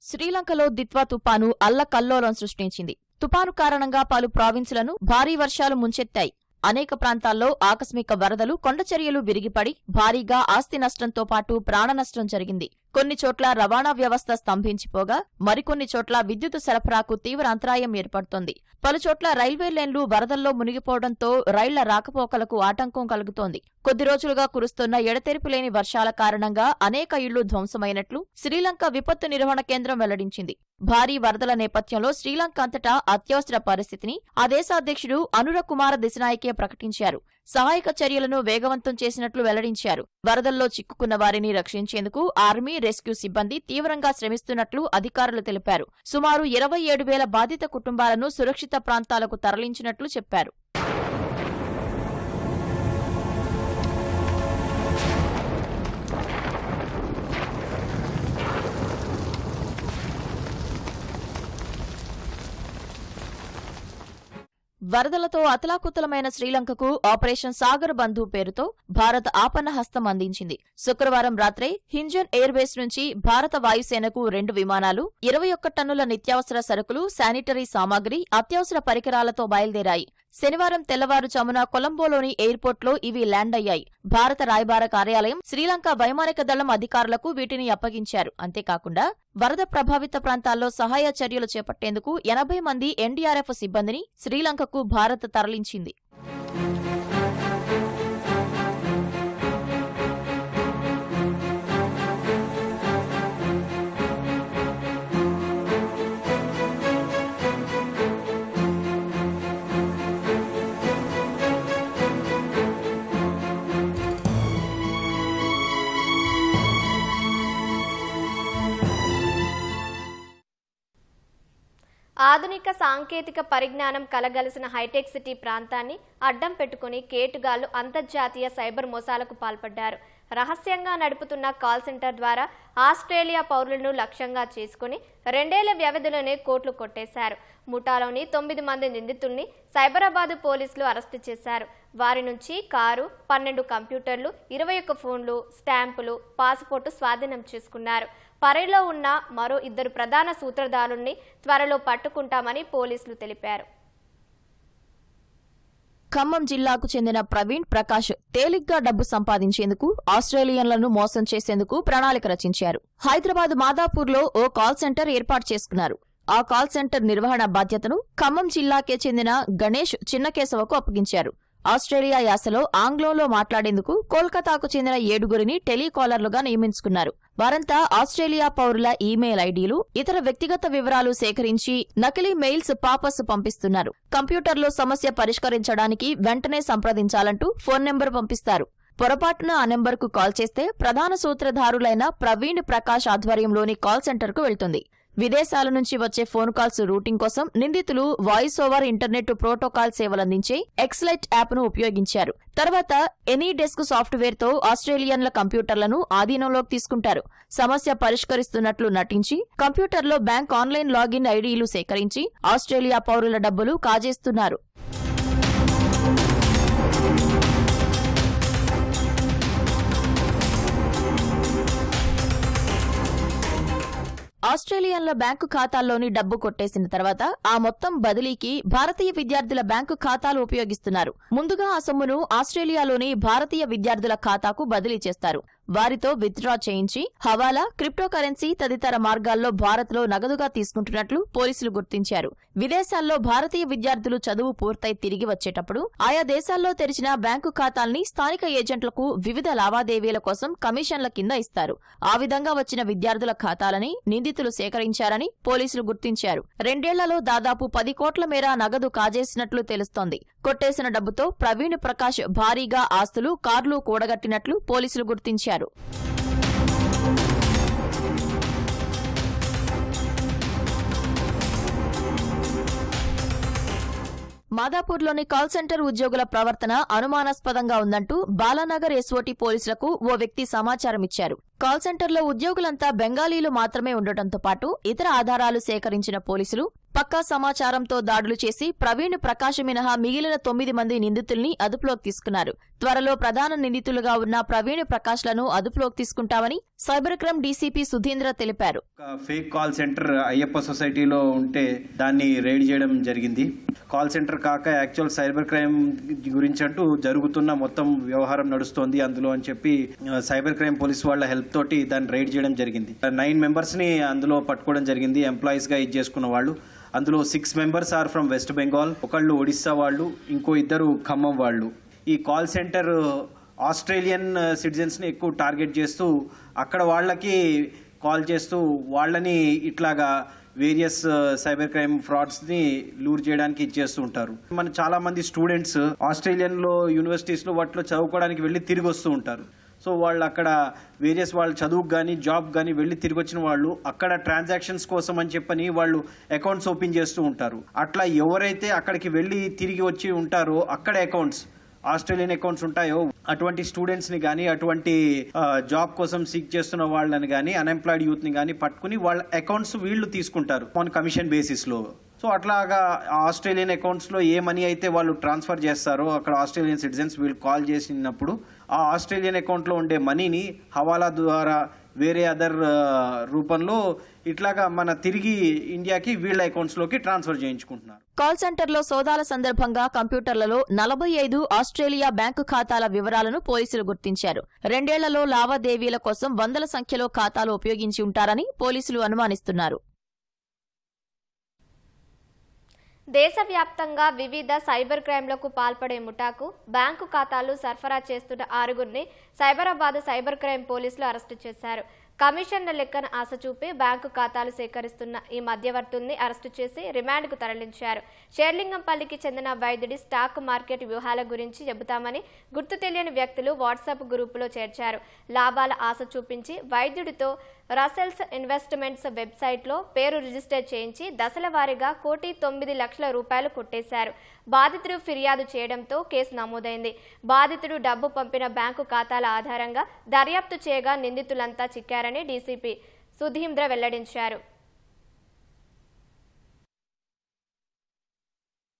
శ్రీలంకలో దిత్వా తుపాను అల్లకల్లోలం సృష్టించింది. తుపాను కారణంగా పలు ప్రావిన్సులను భారీ వర్షాలు ముంచెత్తాయి. అనేక ప్రాంతాల్లో ఆకస్మిక వరదలు, కొండచర్యలు విరిగిపడి భారీగా ఆస్తి నష్టంతో పాటు ప్రాణ నష్టం జరిగింది. కొన్ని చోట్ల రవాణా వ్యవస్థ స్తంభించిపోగా మరికొన్ని చోట్ల విద్యుత్ సరఫరాకు తీవ్ర అంతరాయం ఏర్పడుతోంది. పలుచోట్ల రైల్వే లైన్లు వరదల్లో మునిగిపోవడంతో రైళ్ల రాకపోకలకు ఆటంకం కలుగుతోంది. కొద్ది రోజులుగా కురుస్తున్న ఎడతెరిపిలేని వర్షాల కారణంగా అనేక ఇళ్లు ధ్వంసమైనట్లు శ్రీలంక విపత్తు నిర్వహణ కేంద్రం వెల్లడించింది. భారీ వరదల నేపథ్యంలో శ్రీలంక అంతటా అత్యవసర పరిస్థితిని ఆ దేశ అధ్యక్షుడు అనురకుమార దిశనాయకే ప్రకటించారు. సహాయక చర్యలను వేగవంతం చేసినట్లు వెల్లడించారు. వరదల్లో చిక్కుకున్న వారిని రక్షించేందుకు ఆర్మీ, రెస్క్యూ సిబ్బంది తీవ్రంగా శ్రమిస్తున్నట్లు అధికారులు తెలిపారు. సుమారు 27,000 బాధిత కుటుంబాలను సురక్షిత ప్రాంతాలకు తరలించినట్లు చెప్పారు. వరదలతో అతలాకుతలమైన శ్రీలంకకు ఆపరేషన్ సాగర్ బంధు పేరుతో భారత ఆపన్న హస్తం అందించింది. శుక్రవారం రాత్రే హింజన్ ఎయిర్బేస్ నుంచి భారత వాయుసేనకు 2 విమానాలు 21 టన్నుల నిత్యావసర సరుకులు, శానిటరీ సామాగ్రి, అత్యవసర పరికరాలతో బయలుదేరాయి. శనివారం తెల్లవారుజామున కొలంబోలోని ఎయిర్పోర్ట్లో ఇవి ల్యాండ్ అయ్యాయి. భారత రాయబార కార్యాలయం, శ్రీలంక వైమానిక దళం అధికారులకు వీటిని అప్పగించారు. అంతేకాకుండా వరద ప్రభావిత ప్రాంతాల్లో సహాయ చర్యలు చేపట్టేందుకు 80 మంది ఎన్డీఆర్ఎఫ్ సిబ్బందిని శ్రీలంకకు భారత్ తరలించింది. ఆధునిక సాంకేతిక పరిజ్ఞానం కలగలిసిన హైటెక్ సిటీ ప్రాంతాన్ని అడ్డం పెట్టుకుని కేటుగాళ్లు అంతర్జాతీయ సైబర్ మోసాలకు పాల్పడ్డారు. రహస్యంగా నడుపుతున్న కాల్ సెంటర్ ద్వారా ఆస్ట్రేలియా పౌరులను లక్ష్యంగా చేసుకుని 2 ఏళ్ల వ్యవధిలోనే కోట్లు కొట్టేశారు. ముఠాలోని 9 మంది నిందితుల్ని సైబరాబాద్ పోలీసులు అరెస్టు చేశారు. వారి నుంచి కారు, 12 కంప్యూటర్లు, 21 ఫోన్లు, స్టాంపులు, పాస్పోర్టు స్వాధీనం చేసుకున్నారు. పరేలో ఉన్న మరో 2 ప్రధాన సూత్రధారుల్ని త్వరలో పట్టుకుంటామని పోలీసులు తెలిపారు. ఖమ్మం జిల్లాకు చెందిన ప్రవీణ్ ప్రకాష్ తేలిగ్గా డబ్బు సంపాదించేందుకు ఆస్ట్రేలియన్లను మోసం చేసేందుకు ప్రణాళిక రచించారు. హైదరాబాద్ మాదాపూర్లో ఓ కాల్ సెంటర్ ఏర్పాటు చేసుకున్నారు. ఆ కాల్ సెంటర్ నిర్వహణ బాధ్యతను ఖమ్మం జిల్లాకే చెందిన గణేష్ చిన్నకేశవకు అప్పగించారు. ఆస్ట్రేలియా యాసలో ఆంగ్లంలో మాట్లాడేందుకు కోల్కతాకు చెందిన 7గురిని టెలికాలర్లుగా నియమించుకున్నారు. వారంతా ఆస్ట్రేలియా పౌరుల ఈమెయిల్ ఐడీలు, ఇతర వ్యక్తిగత వివరాలు సేకరించి నకిలీ మెయిల్స్, పాపస్ పంపిస్తున్నారు. కంప్యూటర్లో సమస్య పరిష్కరించడానికి వెంటనే సంప్రదించాలంటూ ఫోన్ నెంబర్ పంపిస్తారు. పొరపాటున ఆ నెంబర్కు కాల్ చేస్తే ప్రధాన సూత్రధారులైన ప్రవీణ్ ప్రకాష్ ఆధ్వర్యంలోని కాల్ సెంటర్కు వెళ్తుంది. విదేశాల నుంచి వచ్చే ఫోన్ కాల్స్ రూటింగ్ కోసం నిందితులు వాయిస్ ఓవర్ ఇంటర్నెట్ ప్రోటోకాల్ సేవలందించే ఎక్స్లైట్ యాప్ను ఉపయోగించారు. తర్వాత ఎనీడెస్క్ సాఫ్ట్వేర్తో ఆస్ట్రేలియన్ల కంప్యూటర్లను ఆధీనంలోకి తీసుకుంటారు. సమస్య పరిష్కరిస్తున్నట్లు నటించి కంప్యూటర్లో బ్యాంక్ ఆన్లైన్ లాగిన్ ఐడీలు సేకరించి ఆస్ట్రేలియా పౌరుల డబ్బులు కాజేస్తున్నారు. ఆస్ట్రేలియన్ల బ్యాంకు ఖాతాల్లోని డబ్బు కొట్టేసిన తర్వాత ఆ మొత్తం బదిలీకి భారతీయ విద్యార్థుల బ్యాంకు ఖాతాలు ఉపయోగిస్తున్నారు. ముందుగా ఆ సొమ్మును ఆస్ట్రేలియాలోని భారతీయ విద్యార్థుల ఖాతాకు బదిలీ చేస్తారు. వారితో విత్డ్రా చేయించి హవాలా, క్రిప్టో కరెన్సీ తదితర మార్గాల్లో భారత్లో నగదుగా తీసుకుంటున్నట్లు పోలీసులు గుర్తించారు. విదేశాల్లో భారతీయ విద్యార్థులు చదువు పూర్తయి తిరిగి వచ్చేటప్పుడు ఆయా దేశాల్లో తెరిచిన బ్యాంకు ఖాతాల్ని స్థానిక ఏజెంట్లకు వివిధ లావాదేవీల కోసం కమిషన్ల కింద ఇస్తారు. ఆ విధంగా వచ్చిన విద్యార్థుల ఖాతాలని నిందితులు సేకరించారని పోలీసులు గుర్తించారు. 2 ఏళ్లలో దాదాపు 10 కోట్ల మేర నగదు కాజేసినట్లు తెలుస్తోంది. కొట్టేసిన డబ్బుతో ప్రవీణ్ ప్రకాష్ భారీగా ఆస్తులు, కార్లు కూడగట్టినట్లు పోలీసులు గుర్తించారు. మాదాపూర్లోని కాల్ సెంటర్ ఉద్యోగుల ప్రవర్తన అనుమానాస్పదంగా ఉందంటూ బాలానగర్ ఎస్ఓటీ పోలీసులకు ఓ వ్యక్తి సమాచారం ఇచ్చారు. కాల్ సెంటర్లో ఉద్యోగులంతా బెంగాలీలు మాత్రమే ఉండటంతో పాటు ఇతర ఆధారాలు సేకరించిన పోలీసులు పక్కా సమాచారంతో దాడులు చేసి ప్రవీణ్ ప్రకాష్ మినహా మిగిలిన 9 మంది నిందితుల్ని అదుపులోకి తీసుకున్నారు. త్వరలో ప్రధాన నిందితులుగా ఉన్న ప్రవీణ్ ప్రకాష్లను అదుపులోకి తీసుకుంటామని సైబర్ క్రైమ్ డీసీపీ సుధీంద్ర తెలిపారు. ఫేక్ కాల్ సెంటర్ అయ్యప్ప సొసైటీలో ఉంటే దాన్ని రైడ్ చేయడం జరిగింది. కాల్ సెంటర్ కాక యాక్చువల్ సైబర్ క్రైమ్ గురించి అంటూ జరుగుతున్న మొత్తం వ్యవహారం నడుస్తోంది అందులో అని చెప్పి సైబర్ క్రైమ్ పోలీస్ వాళ్ళ హెల్ప్ తోటి దాన్ని రైడ్ చేయడం జరిగింది. 9 మెంబర్స్ ని అందులో పట్టుకోవడం జరిగింది. ఎంప్లాయీస్ గా ఇది చేసుకున్న వాళ్ళు. అందులో 6 members are from West Bengal, ఒకళ్ళు ఒడిస్సా వాళ్ళు, ఇంకో 2 ఖమ్మం వాళ్ళు. ఈ కాల్ సెంటర్ ఆస్ట్రేలియన్ సిటిజన్స్ ని ఎక్కువ టార్గెట్ చేస్తూ అక్కడ వాళ్ళకి కాల్ చేస్తూ వాళ్ళని ఇట్లాగా వేరియస్ సైబర్ క్రైమ్ ఫ్రాడ్స్ ని లూర్ చేయడానికి ఇచ్చేస్తూ ఉంటారు. మన చాలా మంది స్టూడెంట్స్ ఆస్ట్రేలియన్ లో యూనివర్సిటీస్ లో వాటిలో చదువుకోవడానికి వెళ్ళి తిరిగి వస్తూ ఉంటారు. సో వాళ్ళు అక్కడ వేరియస్ వాళ్ళు చదువుకు కానీ జాబ్ కానీ వెళ్ళి తిరిగి వచ్చిన వాళ్ళు అక్కడ ట్రాన్సాక్షన్స్ కోసం అని చెప్పని వాళ్ళు అకౌంట్స్ ఓపెన్ చేస్తూ ఉంటారు. అట్లా ఎవరైతే అక్కడికి వెళ్ళి తిరిగి వచ్చి ఉంటారో అక్కడ అకౌంట్స్ ఆస్ట్రేలియన్ అకౌంట్స్ ఉంటాయో అటువంటి స్టూడెంట్స్ ని కానీ అటువంటి జాబ్ కోసం సీక్ చేస్తున్న వాళ్ళని కానీ అన్ఎంప్లాయిడ్ యూత్ ని కానీ పట్టుకుని వాళ్ళ అకౌంట్స్ వీళ్ళు తీసుకుంటారు ఆన్ కమిషన్ బేసిస్ లో. సో అట్లాగా ఆస్ట్రేలియన్ అకౌంట్స్ లో ఏ మనీ అయితే వాళ్ళు ట్రాన్స్ఫర్ చేస్తారో అక్కడ ఆస్ట్రేలియన్ సిటిజన్స్ వీళ్ళు కాల్ చేసినప్పుడు ఆ ఆస్ట్రేలియన్ అకౌంట్ లో ఉండే మనీని హవాలా ద్వారా వేరే అదర్ రూపంలో ఇట్లాగా మన తిరిగి ఇండియాకి వీళ్ళ అకౌంట్స్ లోకి ట్రాన్స్ఫర్ చేయించుకుంటున్నారు. కాల్ సెంటర్లో సోదాల సందర్భంగా కంప్యూటర్లలో 45 ఆస్ట్రేలియా బ్యాంకు ఖాతాల వివరాలను పోలీసులు గుర్తించారు. 2 ఏళ్లలో లావాదేవీల కోసం వందల సంఖ్యలో ఖాతాలు ఉపయోగించి ఉంటారని పోలీసులు అనుమానిస్తున్నారు. దేశవ్యాప్తంగా వివిధ సైబర్ క్రైమ్లకు పాల్పడే ముఠాకు బ్యాంకు ఖాతాలు సరఫరా చేస్తున్న 6గురిని సైబరాబాద్ సైబర్ క్రైమ్ పోలీసులు అరెస్టు చేశారు. కమిషన్ల లెక్కన ఆశ చూపి బ్యాంకు ఖాతాలు సేకరిస్తున్న ఈ మధ్యవర్తుల్ని అరెస్టు చేసి రిమాండ్కు తరలించారు. షేర్లింగంపల్లికి చెందిన వైద్యుడి స్టాక్ మార్కెట్ వ్యూహాల గురించి చెబుతామని గుర్తు తెలియని వ్యక్తులు వాట్సాప్ గ్రూపులో చేర్చారు. లాభాల ఆశ చూపించి వైద్యుడితో రసెల్స్ ఇన్వెస్ట్మెంట్స్ వెబ్సైట్లో పేరు రిజిస్టర్ చేయించి దశల వారీగా ₹1,09,00,000 కొట్టేశారు. బాధితుడు ఫిర్యాదు చేయడంతో కేసు నమోదైంది. బాధితుడు డబ్బు పంపిన బ్యాంకు ఖాతాల ఆధారంగా దర్యాప్తు చేయగా నిందితులంతా చిక్కారని డీసీపీ సుధీంద్ర వెల్లడించారు.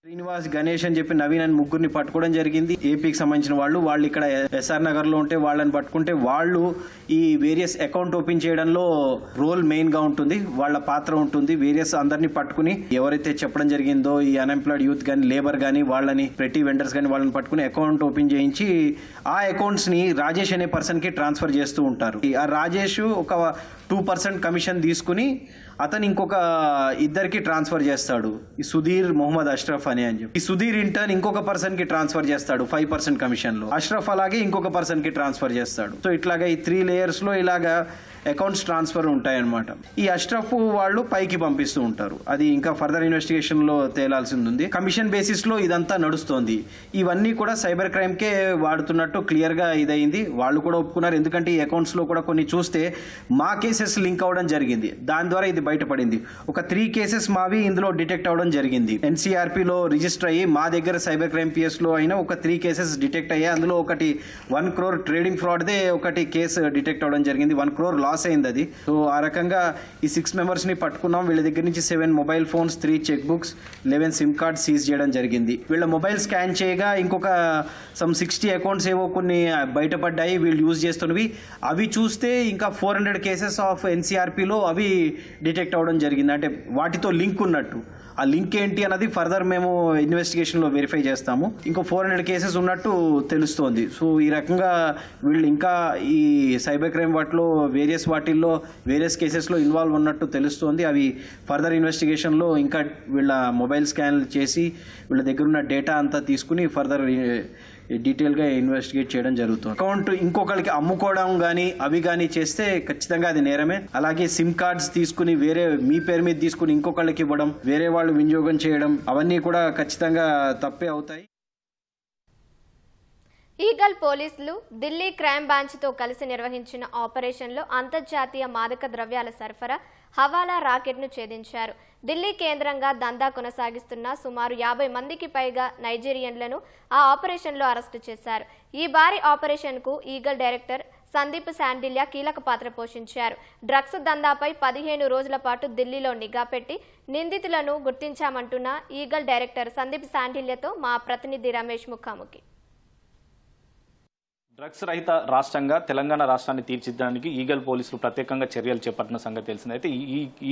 శ్రీనివాస్, గణేష్ అని చెప్పి నవీన్ అని 3గురిని పట్టుకోవడం జరిగింది. ఏపీకి సంబంధించిన వాళ్ళు ఇక్కడ ఎస్ఆర్ నగర్ లో ఉంటే వాళ్ళని పట్టుకుంటే వాళ్ళు ఈ వేరియస్ అకౌంట్ ఓపెన్ చేయడంలో రోల్ మెయిన్ గా ఉంటుంది, వాళ్ళ పాత్ర ఉంటుంది. వేరియస్ అందరినీ పట్టుకుని ఎవరైతే చెప్పడం జరిగిందో ఈ అన్ఎంప్లాయిడ్ యూత్ గానీ లేబర్ గానీ వాళ్ళని ప్రతి వెండర్స్ గానీ వాళ్ళని పట్టుకుని అకౌంట్ ఓపెన్ చేయించి ఆ అకౌంట్స్ ని రాజేష్ అనే పర్సన్ కి ట్రాన్స్ఫర్ చేస్తూ ఉంటారు. ఆ రాజేష్ ఒక 2% కమిషన్ తీసుకుని అతను ఇంకొక 2కి ట్రాన్స్ఫర్ చేస్తాడు. ఈ సుధీర్, మొహమ్మద్ అష్రఫ్ అని చెప్పి. ఈ సుధీర్ ఇంటర్న్ ఇంకొక పర్సన్ కి ట్రాన్స్ఫర్ చేస్తాడు 5% కమిషన్ లో. అష్రఫ్ అలాగే ఇంకొక పర్సన్ కి ట్రాన్స్ఫర్ చేస్తాడు. సో ఇట్లాగా ఈ 3 లేయర్స్ లో ఇలాగా అకౌంట్స్ ట్రాన్స్ఫర్ ఉంటాయన్నమాట. ఈ అష్రఫ్ వాళ్ళు పైకి పంపిస్తూ ఉంటారు. అది ఇంకా ఫర్దర్ ఇన్వెస్టిగేషన్ లో తేలాల్సింది ఉంది. కమిషన్ బేసిస్ లో ఇదంతా నడుస్తోంది. ఇవన్నీ కూడా సైబర్ క్రైమ్ కే వాడుతున్నట్టు క్లియర్ గా ఇదైంది. వాళ్ళు కూడా ఒప్పుకున్నారు. ఎందుకంటే ఈ అకౌంట్స్ లో కూడా కొన్ని చూస్తే మా కేసెస్ లింక్ అవడం జరిగింది. దాని ద్వారా ఇది బయటపడింది. ఒక 3 కేసెస్ మావి ఇందులో డిటెక్ట్ అవడం జరిగింది. ఎన్సీఆర్పీ లో రిజిస్టర్ అయ్యి మా దగ్గర సైబర్ క్రైమ్ పిఎస్ లో అయినా ఒక 3 కేసెస్ డిటెక్ట్ అయ్యాయి. అందులో ఒకటి 1 crore ట్రేడింగ్ ఫ్రాడ్ దే ఒకటి కేసు డిటెక్ట్ అవడం జరిగింది. 1 crore లాస్ అయింది అది. సో ఆ రకంగా ఈ 6 మెంబర్స్ ని పట్టుకున్నాం. వీళ్ళ దగ్గర నుంచి 7 mobile phones, 3 check books, 11 SIM card seize చేయడం జరిగింది. వీళ్ళ మొబైల్ స్కాన్ చేయగా ఇంకొక 60 అకౌంట్స్ ఏవో కొన్ని బయటపడ్డాయి వీళ్ళు యూజ్ చేస్తున్నవి. అవి చూస్తే ఇంకా 400 కేసెస్ ఆఫ్ ఎన్సీఆర్పీలో అవి డిటెక్ట్ అవడం జరిగింది. అంటే వాటితో లింక్ ఉన్నట్టు. ఆ లింక్ ఏంటి అన్నది ఫర్దర్ మేము ఇన్వెస్టిగేషన్ లో వెరిఫై చేస్తాము. ఇంకో 400 కేసెస్ ఉన్నట్టు తెలుస్తోంది. సో ఈ రకంగా వీళ్ళు ఇంకా ఈ సైబర్ క్రైమ్ వాటిలో వాటిల్లో వేరియస్ కేసెస్ లో ఇన్వాల్వ్ ఉన్నట్టు తెలుస్తోంది. అవి ఫర్దర్ ఇన్వెస్టిగేషన్ లో ఇంకా వీళ్ళ మొబైల్ స్కాన్ చేసి వీళ్ళ దగ్గర ఉన్న డేటా అంతా తీసుకుని ఫర్దర్ డీటెయిల్ గా ఇన్వెస్టిగేట్ చేయడం జరుగుతుంది. అకౌంట్ ఇంకొకరికి అమ్ముకోవడం గానీ అవి గానీ చేస్తే ఖచ్చితంగా అది నేరమే. అలాగే సిమ్ కార్డ్స్ తీసుకుని వేరే మీ పేరు మీద తీసుకుని ఇంకొకళ్ళకి ఇవ్వడం, వేరే వాళ్ళు వినియోగం చేయడం అవన్నీ కూడా ఖచ్చితంగా తప్పే అవుతాయి. ఈగల్ పోలీసులు ఢిల్లీ క్రైమ్ బ్రాంచ్తో కలిసి నిర్వహించిన ఆపరేషన్లో అంతర్జాతీయ మాదక ద్రవ్యాల సరఫరా హవాలా రాకెట్ను ఛేదించారు. ఢిల్లీ కేంద్రంగా దందా కొనసాగిస్తున్న సుమారు 50 మందికి పైగా నైజీరియన్లను ఆ ఆపరేషన్లో అరెస్టు చేశారు. ఈ భారీ ఆపరేషన్కు ఈగల్ డైరెక్టర్ సందీప్ శాండిల్య కీలక పాత్ర పోషించారు. డ్రగ్స్ దందాపై 15 రోజుల పాటు ఢిల్లీలో నిఘా పెట్టి నిందితులను గుర్తించామంటున్న ఈగల్ డైరెక్టర్ సందీప్ శాండిల్యతో మా ప్రతినిధి రమేష్ ముఖాముఖి. డ్రగ్స్ రహిత రాష్ట్రంగా తెలంగాణ రాష్ట్రాన్ని తీర్చిదిద్దడానికి ఈగల్ పోలీసులు ప్రత్యేకంగా చర్యలు చేపట్టిన సంగతి తెలిసింది. అయితే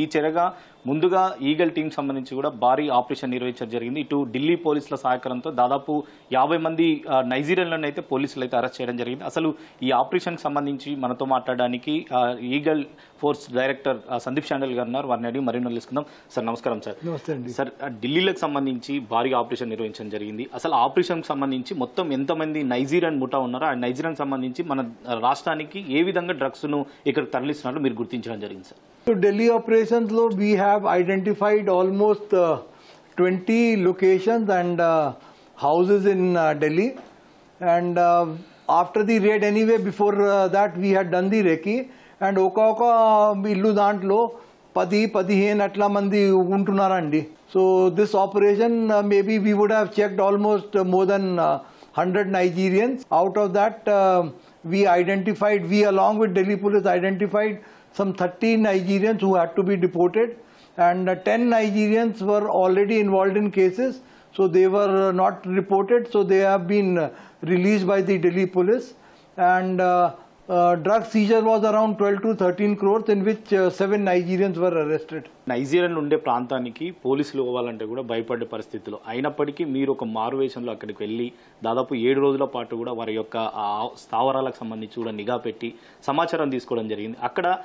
ఈ చర్యగా ముందుగా ఈగల్ టీం సంబంధించి కూడా భారీ ఆపరేషన్ నిర్వహించడం జరిగింది. ఇటు ఢిల్లీ పోలీసుల సహకారంతో దాదాపు 50 మంది నైజీరియన్లను అయితే పోలీసులు అయితే అరెస్ట్ చేయడం జరిగింది. అసలు ఈ ఆపరేషన్కి సంబంధించి మనతో మాట్లాడడానికి eagle force director Sandeep sandal గారు ఉన్నారు. వారిని అడిగి మరిన్ని తెలుసుకుందాం. సార్ నమస్కారం సార్. నమస్తే అండి. సార్ ఢిల్లీలకు సంబంధించి భారీ ఆపరేషన్ నిర్వహించడం జరిగింది. అసలు ఆపరేషన్కి సంబంధించి మొత్తం ఎంతమంది నైజీరియన్ ముఠా ఉన్నారో ఆ నైజీరియన్ సంబంధించి మన రాష్ట్రానికి ఏ విధంగా డ్రగ్స్ ను ఇక్కడ తరలిస్తున్నట్లు మీరు గుర్తించడం జరిగింది sir? So Delhi operations lo we have identified almost 20 locations and houses in Delhi, and after the raid anyway before that we had done the recce and oka illu dantlo 10-15 atla mandi untunarandi. So this operation maybe we would have checked almost more than 100 Nigerians. Out of that we along with Delhi police identified some 30 Nigerians who had to be deported, and 10 Nigerians were already involved in cases, so they were not reported, so they have been released by the Delhi police. And drug seizure was around 12 to 13 crores, in which 7 Nigerians were arrested. Nigerian ఉండే ప్రాంతానికి పోలీసులు పోవాలంటే కూడా భయపడే పరిస్థితులు అయినప్పటికీ మీరు ఒక మారువేషంలో అక్కడికి వెళ్ళి దాదాపు 7 రోజుల పాటు కూడా వారి యొక్క స్థావరాలకు సంబంధించి కూడా నిఘా పెట్టి సమాచారం తీసుకోవడం జరిగింది. అక్కడ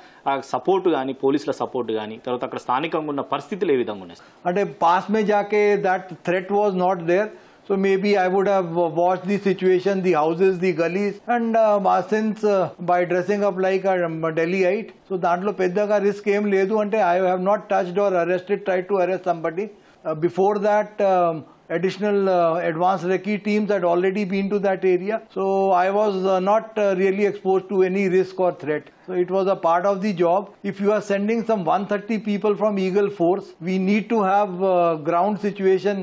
సపోర్ట్ కానీ పోలీసుల సపోర్ట్ కానీ తర్వాత అక్కడ స్థానికంగా ఉన్న పరిస్థితులు ఏ విధంగా ఉన్నాయి? అంటే పాస్ మే జాకే that threat was not there. So maybe I would have watched the situation, the houses, the gullies, and since by dressing up like a Delhiite, so dantlo peddaga risk em ledu ante I have not touched or tried to arrest somebody. Before that, additional advanced recce teams had already been to that area, so I was not really exposed to any risk or threat. So it was a part of the job. If you are sending some 130 people from Eagle Force, we need to have ground situation.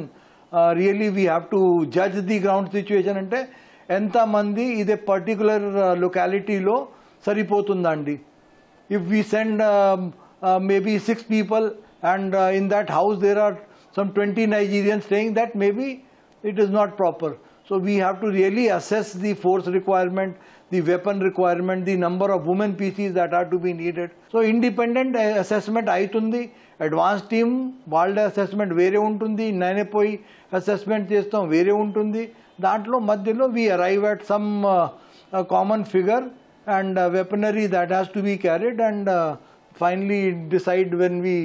Really we have to judge the ground situation ante enta mandi ide particular locality lo saripotundandi. If we send maybe 6 people and in that house there are some 20 Nigerians staying, that maybe it is not proper. So we have to really assess the force requirement, the weapon requirement, the number of women PCs that are to be needed. So independent assessment aitundi. Advance team వాళ్ళ assessment వేరే ఉంటుంది, నేనే పోయి assessment చేస్తాం వేరే ఉంటుంది. దాంట్లో మధ్యలో we arrive at some common figure and weaponry that has to be carried and finally decide when we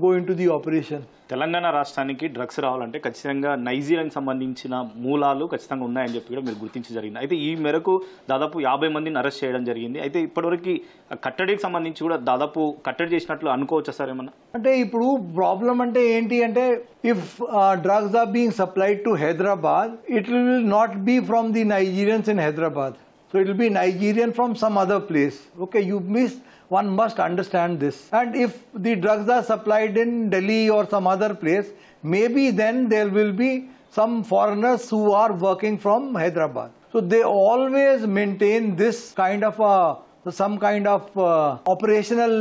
go in to the operation. Telangana రాష్ట్రానికి డ్రగ్స్ రావాలంటే ఖచ్చితంగా నైజీరియాకి సంబంధించిన మూలాలు ఖచ్చితంగా ఉన్నాయని చెప్పి కూడా మీరు గుర్తించి జరిగింది. అయితే ఈ మేరకు దాదాపు 50 మందిని అరెస్ట్ చేయడం జరిగింది. అయితే ఇప్పటివరకు కట్టడికి సంబంధించి కూడా దాదాపు కట్టడి చేసినట్లు అనుకోవచ్చా సార్ ఏమన్నా? అంటే ఇప్పుడు ప్రాబ్లం అంటే ఏంటి అంటే if drugs are being supplied to Hyderabad, it will not be from the Nigerians in Hyderabad, so it will be Nigerian from some other place. Okay, you miss. One must understand this. And if the drugs are supplied in Delhi or some other place, maybe then there will be some foreigners who are working from Hyderabad. So they always maintain this kind of some kind of operational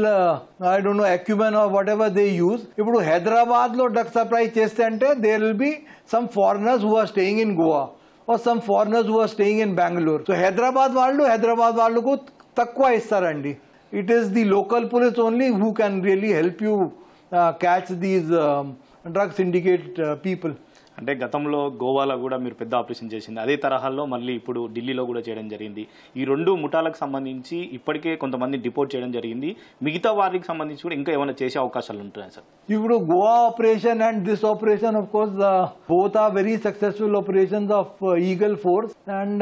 I don't know acumen or whatever they use. If Hyderabad lo drug supply cheste ante there will be some foreigners who are staying in Goa or some foreigners who are staying in Bangalore. So Hyderabad వాళ్ళకు తక్కువ ఇస్తారండి. It is the local police only who can really help you catch these drug syndicate people. అంటే గతంలో గోవాలో కూడా మీరు పెద్ద operation చేసింది, అదే తరహాలో మళ్ళీ ఇప్పుడు ఢిల్లీలో కూడా చేయడం జరిగింది. ఈ 2 ముఠాలకు సంబంధించి ఇప్పటికే కొంతమంది డిపోర్ట్ చేయడం జరిగింది. మిగతా వారికి సంబంధించి కూడా ఇంకా ఏమైనా చేసే అవకాశాలు ఉంటాయి సార్? ఇప్పుడు Goa operation and this operation of course both are very successful operations of Eagle Force, and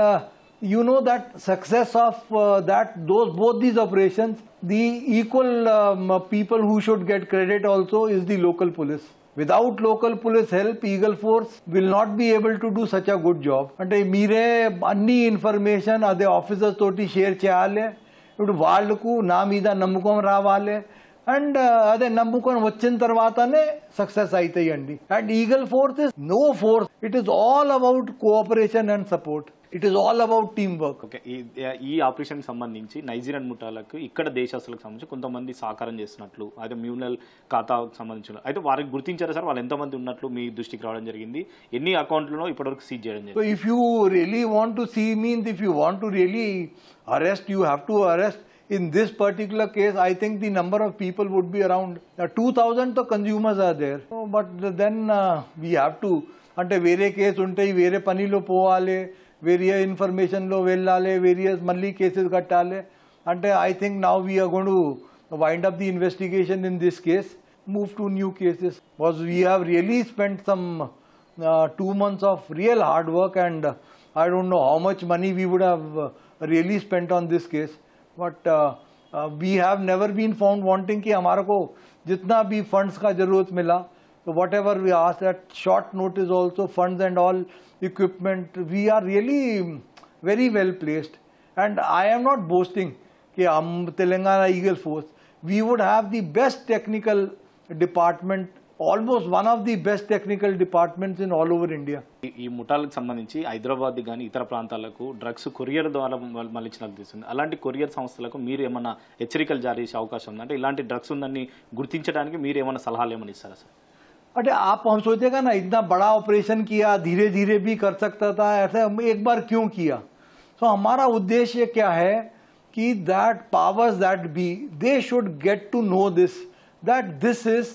you know that success of both these operations, the equal people who should get credit also is the local police. Without local police help, Eagle Force will not be able to do such a good job. అంటే మీరే అన్ని information అదే officers తోటి share చేయాలి. ఇప్పుడు వాళ్ళకు నా మీద నమ్మకం రావాలి, అండ్ అదే నమ్మకం వచ్చిన తర్వాతనే సక్సెస్ అవుతాయండి. And Eagle Force is no force, it is all about cooperation and support. It is all about teamwork. Okay, ఈ ఆపరేషన్కి సంబంధించి నైజీరియన్ ముఠాలకు ఇక్కడ దేశస్తులకు సంబంధించి కొంతమంది సహకారం చేస్తున్నట్లు, అదే మ్యూనల్ ఖాతాకు సంబంధించిన అయితే వారికి గుర్తించారా సార్? వాళ్ళు ఎంతమంది ఉన్నట్లు మీ దృష్టికి రావడం జరిగింది? ఎన్ని అకౌంట్లలో ఇప్పటివరకు సీజ్ చేయడం జరిగింది? So if you really want to see, means if you want to really arrest, you have to arrest. In this particular case, I think the number of people would be around 2,000 to consumers are there. But then we have to, అంటే వేరే case ఉంటాయి, వేరే పనిలో పోవాలి, వేరే ఇన్ఫర్మేషన్లో వెళ్ళాలి, various మళ్ళీ cases కట్టాలి. అంటే I think now we are going to wind up the investigation in this case, move to new cases. Because we have really spent some 2 months of real hard work, and I don't know how much money we would have really spent on this case. But we have never been found wanting कि हमारे को जितना भी funds का जरूरत मिला, so whatever we asked at short notice also, funds and all equipment, we are really very well placed. And I am not boasting कि हम Telangana Eagle Force, we would have the best technical department, almost one of the best technical departments in all over India. ఈ ముఠాలకు సంబంధించి హైదరాబాద్ కానీ ఇతర ప్రాంతాలకు drugs courier ద్వారా మళ్ళించినట్టు తెలుస్తుంది. అలాంటి కొరియర్ సంస్థలకు మీరు ఏమన్నా హెచ్చరికలు జారీ చేసే అవకాశం ఉంది? అంటే ఇలాంటి డ్రగ్స్ ఉందని గుర్తించడానికి మీరు ఏమైనా సలహాలు ఏమైనా ఇస్తారా సార్? अरे आप हम सोचेगा ना, इतना बड़ा ऑपरेशन किया, धीरे धीरे भी कर सकता था, ऐसा एक बार क्यों किया? तो हमारा उद्देश्य क्या है कि that powers that be, they should get to know this, that this is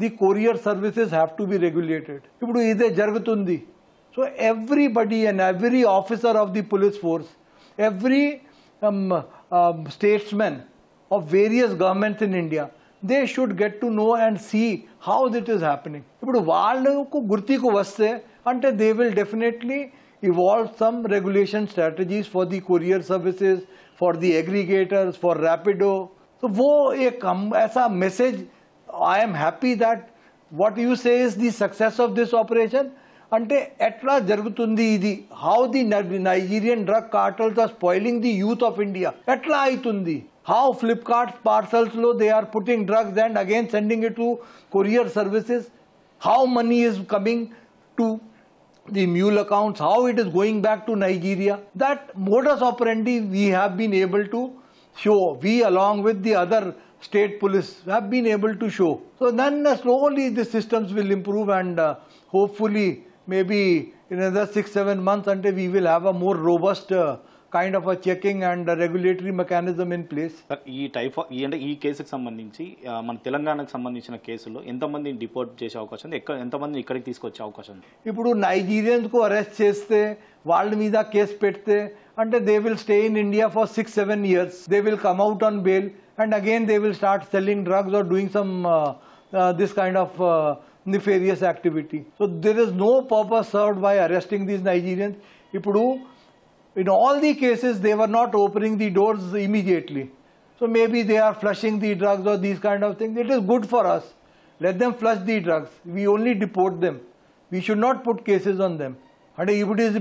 the courier services have to be regulated. ఇప్పుడు ఇదే జరుగుతుంది. So everybody and every officer of the police force, every statesman of various governments in India, they should get to know and see how it is happening. ఇప్పుడు వాళ్ళకు గుర్తికు వస్తే అంటే they will definitely evolve some regulation strategies for the courier services, for the aggregators, for Rapido. So वो एक ऐसा message, I am happy that what you say is the success of this operation. అంటే ఎట్లా జరుగుతుంది ఇది, how the Nigerian drug cartels are spoiling the youth of India. ఎట్లా అవుతుంది, how Flipkart parcels లో they are putting drugs and again sending it to courier services, how money is coming to the mule accounts, how it is going back to Nigeria. That modus operandi we have been able to show, we along with the other state police have been able to show. So then slowly the systems will improve, and hopefully maybe in another 6-7 months until we will have a more robust kind of a checking and a regulatory mechanism in place. ఈ type అంటే ఈ కేసుకు సంబంధించి మన తెలంగాణకు సంబంధించిన కేసులో ఎంతమందిని డిపోర్ట్ చేసే అవకాశం ఉంది, ఎంతమందిని ఇక్కడికి తీసుకొచ్చే అవకాశం ఉంది? ఇప్పుడు నైజీరియన్స్ కు అరెస్ట్ చేస్తే, వాళ్ళ మీద కేసు పెడితే అంటే they will stay in India for 6-7 years. They will come out on bail and again they will start selling drugs or doing some this kind of nefarious activity. So there is no purpose served by arresting these Nigerians. Ipudu, in all the cases they were not opening the doors immediately. So maybe they are flushing the drugs or these kind of things. It is good for us. Let them flush the drugs. We only deport them. We should not put cases on them. And it is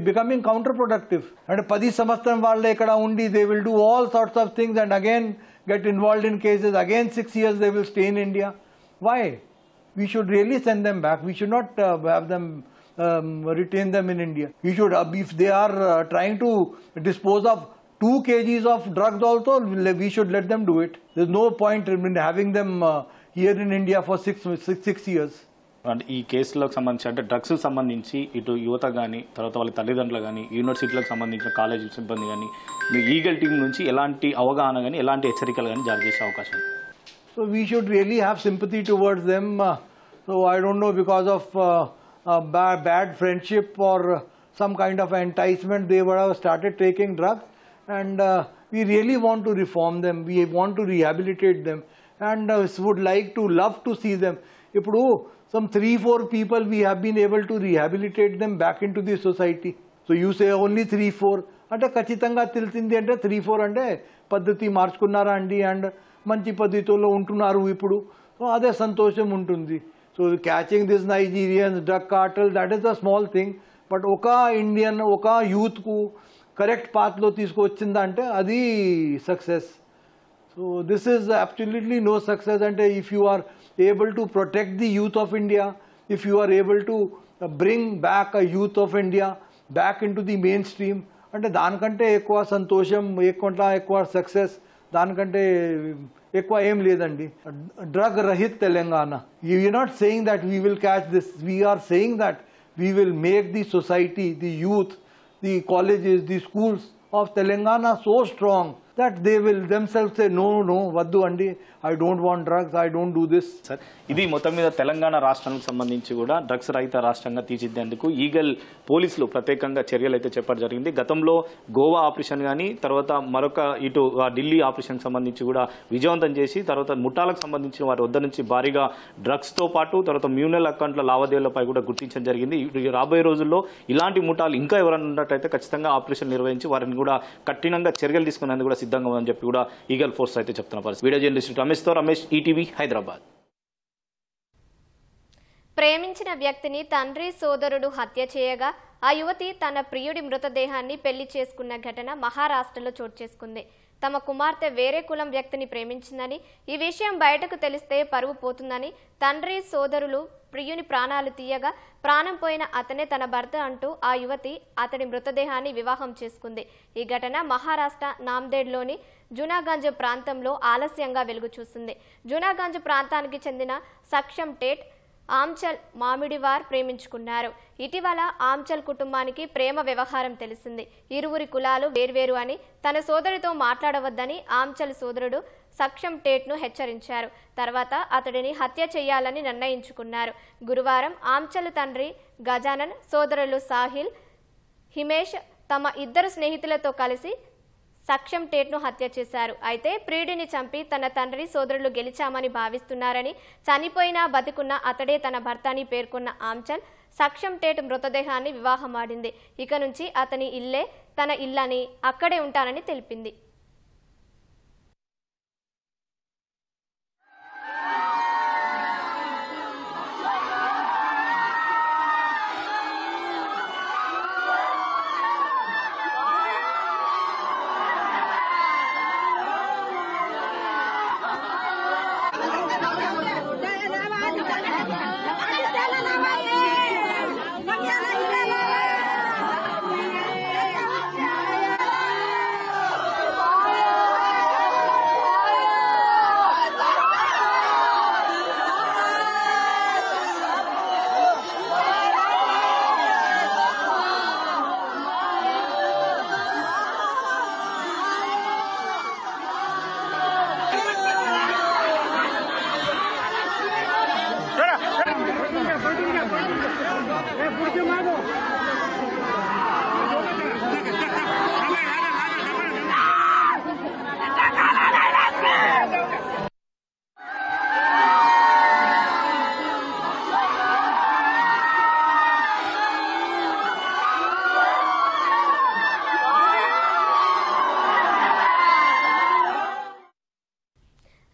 becoming counterproductive. And 10 సంవత్సరం వాళ్ళే ఇక్కడ ఉండి they will do all sorts of things and again get involved in cases. Again 6 years they will stay in India. Why? We should really send them back. We should not have them retain them in India. We should, if they are trying to dispose of 2 kgs of drugs also, we should let them do it. There's no point in having them here in India for 6 years. అంటే ఈ కేసులకు సంబంధించి అంటే drugs సంబంధించి ఇటు యువత కానీ తర్వాత వాళ్ళ తల్లిదండ్రులు కానీ యూనివర్సిటీలకు సంబంధించిన కాలేజీ సిబ్బంది కానీ మీ ఈగల్ టీం నుంచి ఎలాంటి అవగాహన కానీ ఎలాంటి హెచ్చరికలు కానీ జారీ చేసే అవకాశం? So we should really have sympathy towards them. So I don't know, because of bad friendship or some kind of enticement, they would have started taking drugs, and we really want to reform them. We want to rehabilitate them, and would like to love to see them. Ipudu some 3-4 people we have been able to rehabilitate them back into the society. So you say only 3-4 అంటే ఖచ్చితంగా తెలిసింది అంటే 3-4 అంటే పద్ధతి మార్చుకున్నారా అండి, and మంచి పద్ధతిలో ఉంటున్నారు ఇప్పుడు, అదే సంతోషం ఉంటుంది. So catching this Nigerians drug cartel, that is the small thing. But ఒక ఇండియన్ ఒక యూత్కు కరెక్ట్ పాత్లో తీసుకొచ్చిందంటే అది success. So this is absolutely no success. అంటే if you are able to protect the youth of India, if you are able to bring back a youth of India back into the mainstream. అంటే దానికంటే ఎక్కువ సంతోషం, ఎక్కువ success, దానికంటే ఎక్కువ ఏం లేదండి. డ్రగ్ రహిత్ Telangana. We are not saying that we will catch this, we are saying that we will make the society, the youth, the colleges, the schools of Telangana so strong that they will themselves say no వద్దు అండి, I don't want drugs, I don't do this. Sir, ఇది మొత్తం మీద తెలంగాణ రాష్ట్రానికి సంబంధించి కూడా drugs రహిత రాష్ట్రంగా తీర్చిదిద్దేందుకు ఈగల్ పోలీసులు ప్రత్యేకంగా చర్యలు అయితే చెప్పడం జరిగింది. గతంలో గోవా ఆపరేషన్ కానీ తర్వాత మరొక ఇటు ఢిల్లీ ఆపరేషన్ సంబంధించి కూడా విజయవంతం చేసి తర్వాత ముఠాలకు సంబంధించిన వారి వద్ద నుంచి భారీగా డ్రగ్స్తో పాటు తర్వాత మ్యూనల్ అకౌంట్ల లావాదేవీలపై కూడా గుర్తించడం జరిగింది. రాబోయే రోజుల్లో ఇలాంటి ముఠాలు ఇంకా ఎవరైనా ఉన్నట్టయితే ఖచ్చితంగా ఆపరేషన్ నిర్వహించి వారిని కూడా కఠినంగా చర్యలు తీసుకునేందుకు కూడా సిద్ధంగా ఉందని చెప్పి కూడా ఈగల్ ఫోర్స్ అయితే చెప్తున్న పరిస్థితి. వీడియో జర్నలిస్ట్ రమేష్తో రమేష్, ఈటీవీ, హైదరాబాద్. ప్రేమించిన వ్యక్తిని తండ్రి సోదరుడు హత్య చేయగా ఆ యువతి తన ప్రియుడి మృతదేహాన్ని పెళ్లి చేసుకున్న ఘటన మహారాష్ట్రలో చోటు చేసుకుంది. తమ కుమార్తె వేరే కులం వ్యక్తిని ప్రేమించిందని, ఈ విషయం బయటకు తెలిస్తే పరువు పోతుందని తండ్రి సోదరులు ప్రియుని ప్రాణాలు తీయగా ప్రాణం పోయిన అతనే తన భర్త అంటూ ఆ యువతి అతడి మృతదేహాన్ని వివాహం చేసుకుంది. ఈ ఘటన మహారాష్ట్ర నాందేడ్లోని జూనాగంజ్ ప్రాంతంలో ఆలస్యంగా వెలుగు చూసింది. జూనాగంజ్ ప్రాంతానికి చెందిన సక్షం టేట్, ఆమ్చల్ మామిడివార్ ప్రేమించుకున్నారు. ఇటీవల ఆమ్చల్ కుటుంబానికి ప్రేమ వ్యవహారం తెలిసింది. ఇరువురి కులాలు వేర్వేరు అని, తన సోదరితో మాట్లాడవద్దని ఆమ్చల్ సోదరుడు సక్షం టేట్ను హెచ్చరించారు. తర్వాత అతడిని హత్య చేయాలని నిర్ణయించుకున్నారు. గురువారం ఆమ్చల్ తండ్రి గజానన్, సోదరులు సాహిల్, హిమేష్ తమ ఇద్దరు స్నేహితులతో కలిసి సక్షం టేట్ను హత్య చేశారు. అయితే ప్రియుడిని చంపి తన తండ్రి సోదరులు గెలిచామని భావిస్తున్నారని, చనిపోయినా బతికున్న అతడే తన భర్త అని పేర్కొన్న ఆమ్చల్ సక్షం టేట్ మృతదేహాన్ని వివాహమాడింది. ఇక నుంచి అతని ఇల్లే తన ఇల్లని, అక్కడే ఉంటానని తెలిపింది.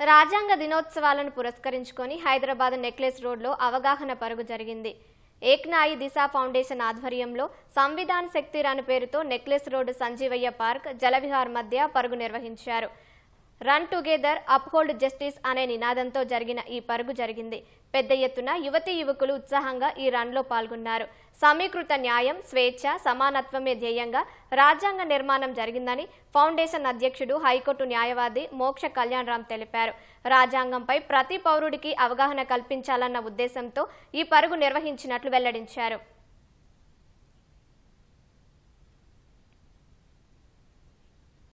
రాజ్యాంగ దినోత్సవాలను పురస్కరించుకొని హైదరాబాద్ నెక్లెస్ రోడ్లో అవగాహన పరుగు జరిగింది. ఏక్నాయి దిశా ఫౌండేషన్ ఆధ్వర్యంలో సంవిధాన్ శక్తి రన్ పేరుతో necklace road, Sanjeevaiah park, Jalavihar మధ్య పరుగు నిర్వహించారు. రన్ టుగెదర్, అప్హోల్డ్ జస్టిస్ అనే నినాదంతో జరిగిన ఈ పరుగు జరిగింది. పెద్ద ఎత్తున యువతీ యువకులు ఉత్సాహంగా ఈ రన్లో పాల్గొన్నారు. సమీకృత న్యాయం, స్వేచ్ఛ, సమానత్వమే ధ్యేయంగా రాజ్యాంగ నిర్మాణం జరిగిందని ఫౌండేషన్ అధ్యక్షుడు, హైకోర్టు న్యాయవాది మోక్ష కళ్యాణ్ రామ్ తెలిపారు. రాజ్యాంగంపై ప్రతి పౌరుడికి అవగాహన కల్పించాలన్న ఉద్దేశంతో ఈ పరుగు నిర్వహించినట్లు వెల్లడించారు.